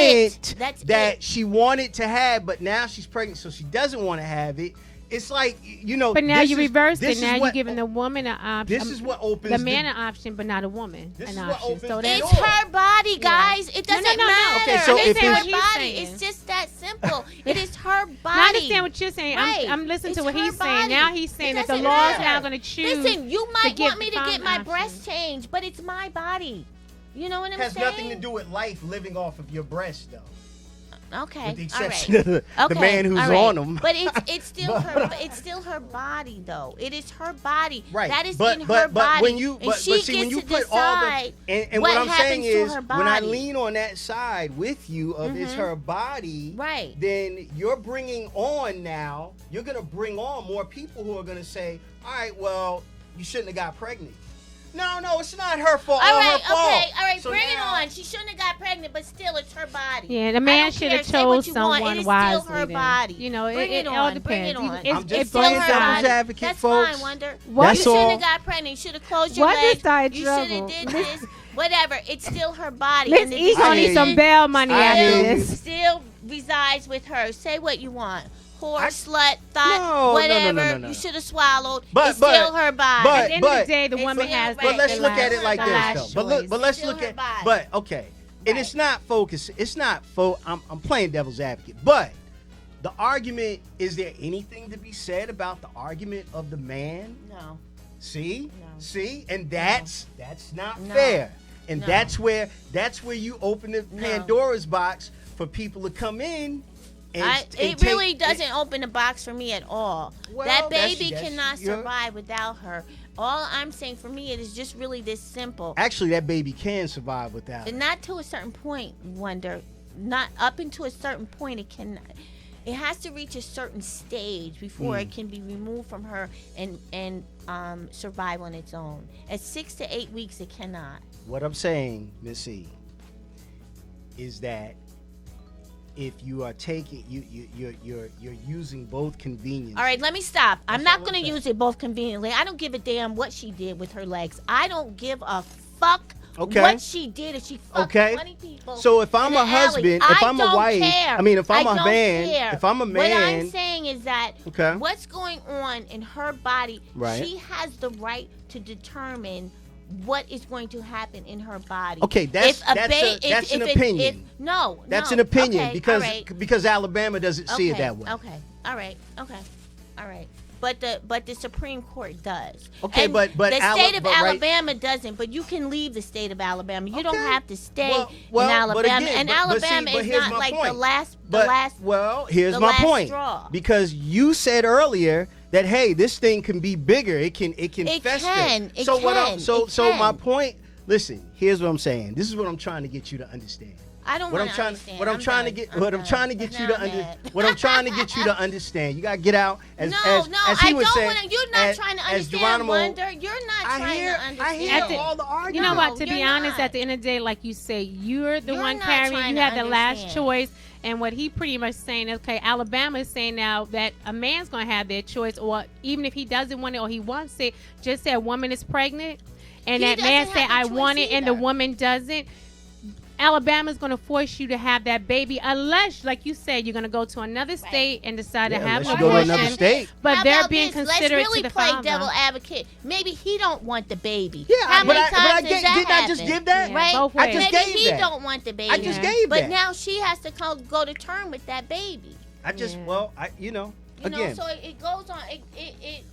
it. That's that it. she wanted to have, but now she's pregnant, so she doesn't want to have it. It's like, But now this you is- reversed this it. is Now you're what- giving the woman an option. This is what opens the man an option, but not a woman This an is what option. opens So the that's It's door. her body, guys. It No, doesn't no, no, no. matter. Okay, so it's if her it's- body. saying. It's just that simple. It is her body. Now, I understand what you're saying. Right. I'm listening to It's what her he's saying. body. Now he's saying It that the doesn't law is matter. now going to choose. Listen, you might give want me to the get my option. breast changed, but it's my body. You know what I'm has saying? nothing to do with life living off of your breast, though. Okay, With the all exception right. of the Okay, man who's all right. on them. But it's still her body though. It is her body. Right. That is but, in but, her but body. when you and but, she but see gets when you to put all the decide and what what I'm saying happens to is her when I body. lean on that side with you of it's her body, Right. then you're bringing on now, you're going to bring on more people who are going to say, all right, well, you shouldn't have got pregnant. No, it's not her fault. All or right, her fault. okay, all right, So bring it now- on. She shouldn't have got pregnant, but still, it's her body. Yeah, the I man don't should care. have Say what chose you want. someone It is wisely. still her then. body. You know, Bring it it all on, depends. bring it You- on. it's- I'm just it's playing both devil's sides. advocate, That's folks. fine, Wonder. What? You That's shouldn't all. have got pregnant. You should have closed your What legs. is that You should have trouble? did this. Whatever. It's still her body. Miss And the E gonna I need hear some you. bail money I after hear you. this. still resides with her. Say what you want. Whore, I- slut, thought, No, whatever. no. You should have swallowed. But- it's still her body. but- At the end of the day, the it's woman still has right. But let's the look at last- it like the this, last though. choice. But let's Still look her at. body. But okay, and it's not focus. It's not. I'm playing devil's advocate. But the argument, is there anything to be said about the argument of the man? No. See, No. see, and that's not No. fair. And No. that's where you open the Pandora's box for people to come in. And, It really doesn't open the box for me at all. Well, that that's- baby that's cannot your- survive without her. All I'm saying for me, it is just really this simple. Actually, that baby can survive without it. And not to a certain point, Wonder. Not up into a certain point, it cannot. It has to reach a certain stage before it can be removed from her and survive on its own. At 6 to 8 weeks, it cannot. What I'm saying, Miss E, is that if you are taking you're using both convenience. All right, let me stop. I'm That's not all going I'm to saying. use it both conveniently. I don't give a damn what she did with her legs. I don't give a fuck Okay. what she did. If she fucked Okay. 20 people. So if I'm in a an alley, husband, if I I'm a don't wife, care. I mean, if I'm I a don't man, care. if I'm a What I'm man, saying is that Okay. what's going on in her body, Right. she has the right to determine what is going to happen in her body. Okay, that's an opinion. No, that's no. an opinion Okay, because all right. because Alabama doesn't see it Okay, that way. Okay. All right. But the Supreme Court does. Okay, And but the state of but right- Alabama doesn't. But you can leave the state of Alabama. You don't Okay. have to stay Well, in but Alabama. again, And but see, Alabama but is here's not my like the point. last. Well, here's the my last point. straw. Because you said earlier that hey, this thing can be bigger. It can It fester. can. It so what I'm can. so It so my can. point. Listen, here's what I'm saying. This is what I'm trying to get you to understand. I don't What I'm want to trying understand. what I'm trying to done. get I'm what I'm done. trying to get you Now to I'm under mad. what I'm trying to get you to understand. You got to get out as No, as, no, as he I would don't say. want to. You're not as- trying to as understand, Geronimo, Wonder. You're not I trying hear to understand. I hear At the- all the arguments. You know what? To be you're honest, not. at the end of the day, like you say, you're the You're one not carrying. trying You to have the last understand. choice. And what he pretty much saying, okay, Alabama is saying now that a man's going to have their choice, or even if he doesn't want it or he wants it, just say a woman is pregnant, and He that man doesn't say have the I choice want it, and the either. woman doesn't. Alabama's going to force you to have that baby unless, like you said, you're going to go to another state and decide Yeah, to have unless an you go to abortion. another state. But How they're about being this? considerate Let's really to the play father. devil advocate. Maybe he don't want the baby. Yeah, How but many I times did does that I just happen? give that? Yeah, Right? both I ways. just Maybe gave he that. don't want the baby. I just Yeah. gave But that. now she has to go to term with that baby. I just Yeah. well, I You know, again. so it goes on. It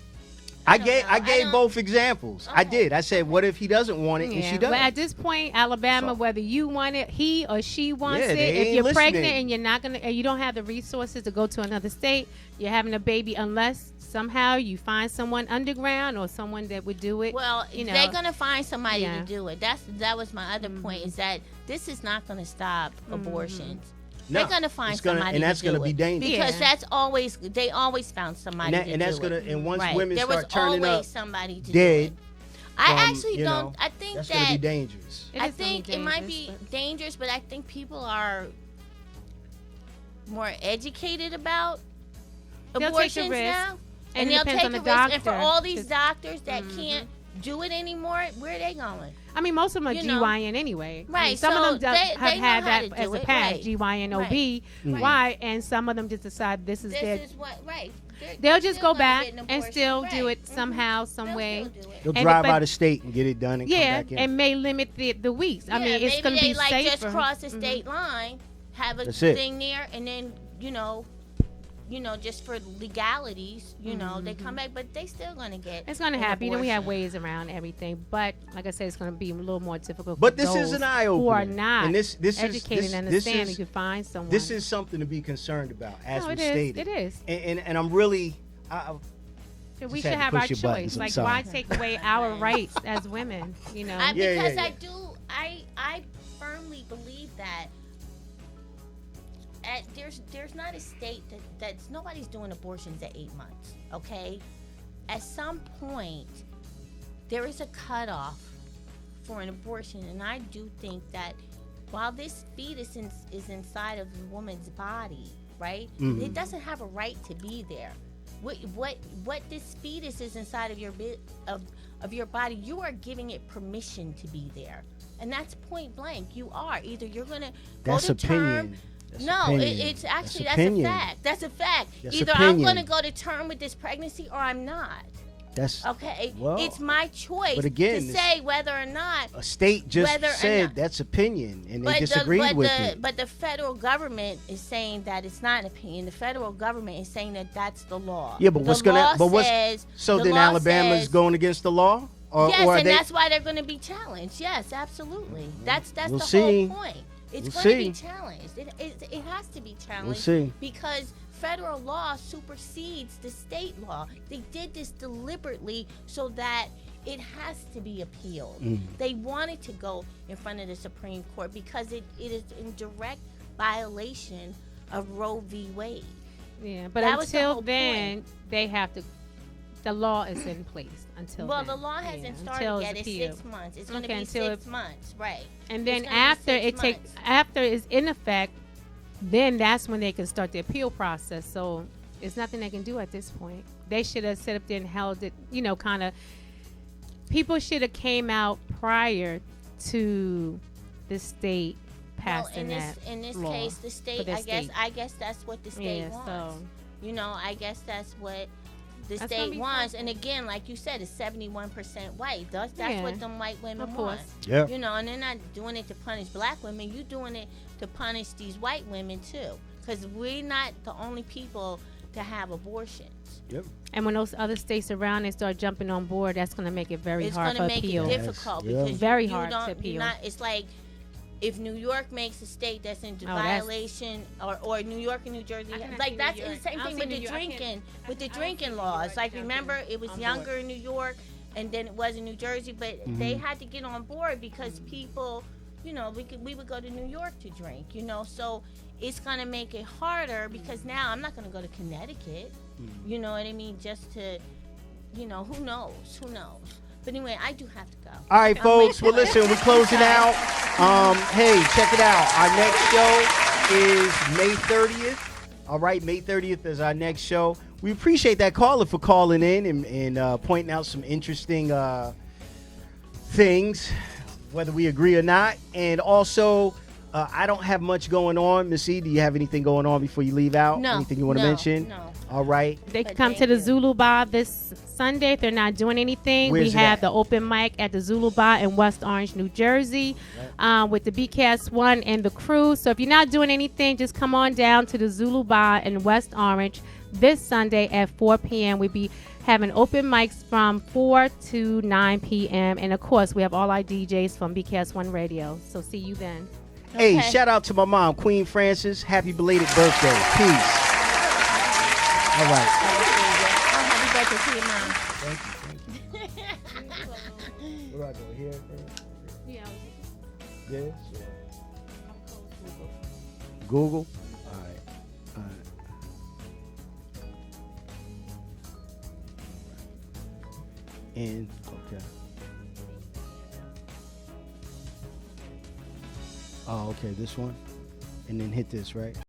I don't gave know. I I gave don't- both examples. I Okay. did. I said, what if he doesn't want it and she does? But at this point, Alabama, So- whether you want it, he or she wants Yeah, it. they If ain't you're pregnant listening. and you're not gonna, and you don't have the resources to go to another state, you're having a baby unless somehow you find someone underground or someone that would do it. well, you know. they're gonna find somebody Yeah. to do it. That was my other point. Is that this is not gonna stop abortions. No, They're gonna find it's gonna- somebody, and that's to do gonna be it. dangerous. because Yeah. that's always they always found somebody to and that's do gonna it. and once Right. women there start was turning always up somebody to dead, do it. I from, actually you don't. know, I think that's gonna be that dangerous. It I is gonna think be it might be dangerous, but- dangerous, but I think people are more educated about They'll take the abortions risk, now, and it they'll depends take on a the risk. And for doctor. all these Just- doctors that Mhm. can't do it anymore, where are they going? I mean, most of them are You know. GYN anyway. I mean, Right, some so of them they have know had how that to as do a it, past, right. GYN OB. Right. Why? And some of them just decide this is This their. is what right. They'll just still go gonna back get an and abortion, still do right. it somehow, some They'll way. still do it. They'll And- drive but- out of state and get it done and come Yeah, back in. and may limit the weeks. I Yeah, mean, it's maybe going to they be like safer. just cross the Mhm. state line, have a That's it. thing there, and then just for legalities, they come back, but they still gonna get. It's going to an happen. We have abortion. ways around everything, but like I said, it's going to be a little more difficult. But for this is those an eye who are opener, not and this educated is and this understand. is You can find someone. this is something to be concerned about, as no, we it is. stated. It is. And I'm really. We Just should had to have push our your buttons, choice. I'm Like, sorry. why take away our rights as women? Yeah, Because yeah. I firmly believe that there's not a state that's nobody's doing abortions at 8 months. Okay, at some point there is a cutoff for an abortion, and I do think that while this fetus is inside of a woman's body, right, Mhm. it doesn't have a right to be there. What this fetus is inside of of your body, you are giving it permission to be there, and that's point blank. You are either you're gonna That's go to term. opinion. That's No, opinion. it's actually That's that's a opinion. fact. That's a fact. That's Either I'm opinion. gonna go to term with this pregnancy or I'm not. That's Okay, Well, it's my choice but again, to this- say whether or not. a state just Whether or said not- that's opinion, and they disagreed but with the, it. But the federal government is saying that it's not an opinion. The federal government is saying that that's the law. Yeah, but the what's gonna- law but what's- says, So the then law Alabama's says- going against the law, or Yes, are and they? that's why they're going to be challenged. Yes, absolutely. That's We'll the see. whole point. It's We'll going to be see. challenged. It has to be challenged. We'll see. Because federal law supersedes the state law. They did this deliberately so that it has to be appealed. They wanted to go in front of the Supreme Court because it is in direct violation of Roe v. Wade. Yeah, but That was the until whole then, they have to. The law is in place until. Well, then. the law hasn't Yeah, started until yet. It's appealed. 6 months. It's going to Okay, be until 6 months, right? And then It's gonna be after 6 it takes, months. after it's in effect, then that's when they can start the appeal process. So it's nothing they can do at this point. They should have set up there and held it. Kind of. People should have came out prior to the state passing well, that. in this law case, the state. this state. I guess that's what the state Yeah, wants. so I guess that's what the That's gonna state be wants. something. And again, like you said, it's 71% white. That's Yeah, what them white women of want. course. Yeah. And they're not doing it to punish black women. You're doing it to punish these white women too, because we're not the only people to have abortions. Yep. And when those other states around they start jumping on board, that's going to make it very It's hard going to to make appeal. it difficult Yes, yeah. because Very you hard to don't, appeal. You're not, it's like if New York makes a state that's in that's- violation, or New York and New Jersey, I cannot like see that's New York. the same I don't thing see with New the York. I can't- drinking, with the I don't see drinking New laws. York Like jumping remember, it was on younger board. in New York, and then it was in New Jersey, but they had to get on board because people, we would go to New York to drink, so it's gonna make it harder because now I'm not gonna go to Connecticut, you know what I mean, just to, who knows. But anyway, I do have to go. All right, folks. Well, listen, we're closing out. Hey, check it out. Our next show is May 30th. All right, May 30th is our next show. We appreciate that caller for calling in and pointing out some interesting things, whether we agree or not. And also, I don't have much going on. Miss E, do you have anything going on before you leave out? No. Anything you want to no, mention? No. All right. They can But come to thank the you. Zulu Bar this Sunday if they're not doing anything. Where's We it have at? the open mic at the Zulu Bar in West Orange, New Jersey, with the BCAS One and the crew. So if you're not doing anything, just come on down to the Zulu Bar in West Orange this Sunday at 4 p.m. We'll be having open mics from 4 to 9 p.m. And of course, we have all our DJs from BCAS One Radio. So see you then. Hey, Okay. shout out to my mom, Queen Frances. Happy belated birthday. Peace. All right. Happy birthday to your mom. Thank you. What do I go here first? Yeah. This? Google. All right. All right. And okay. Oh, okay. This one, and then hit this, right?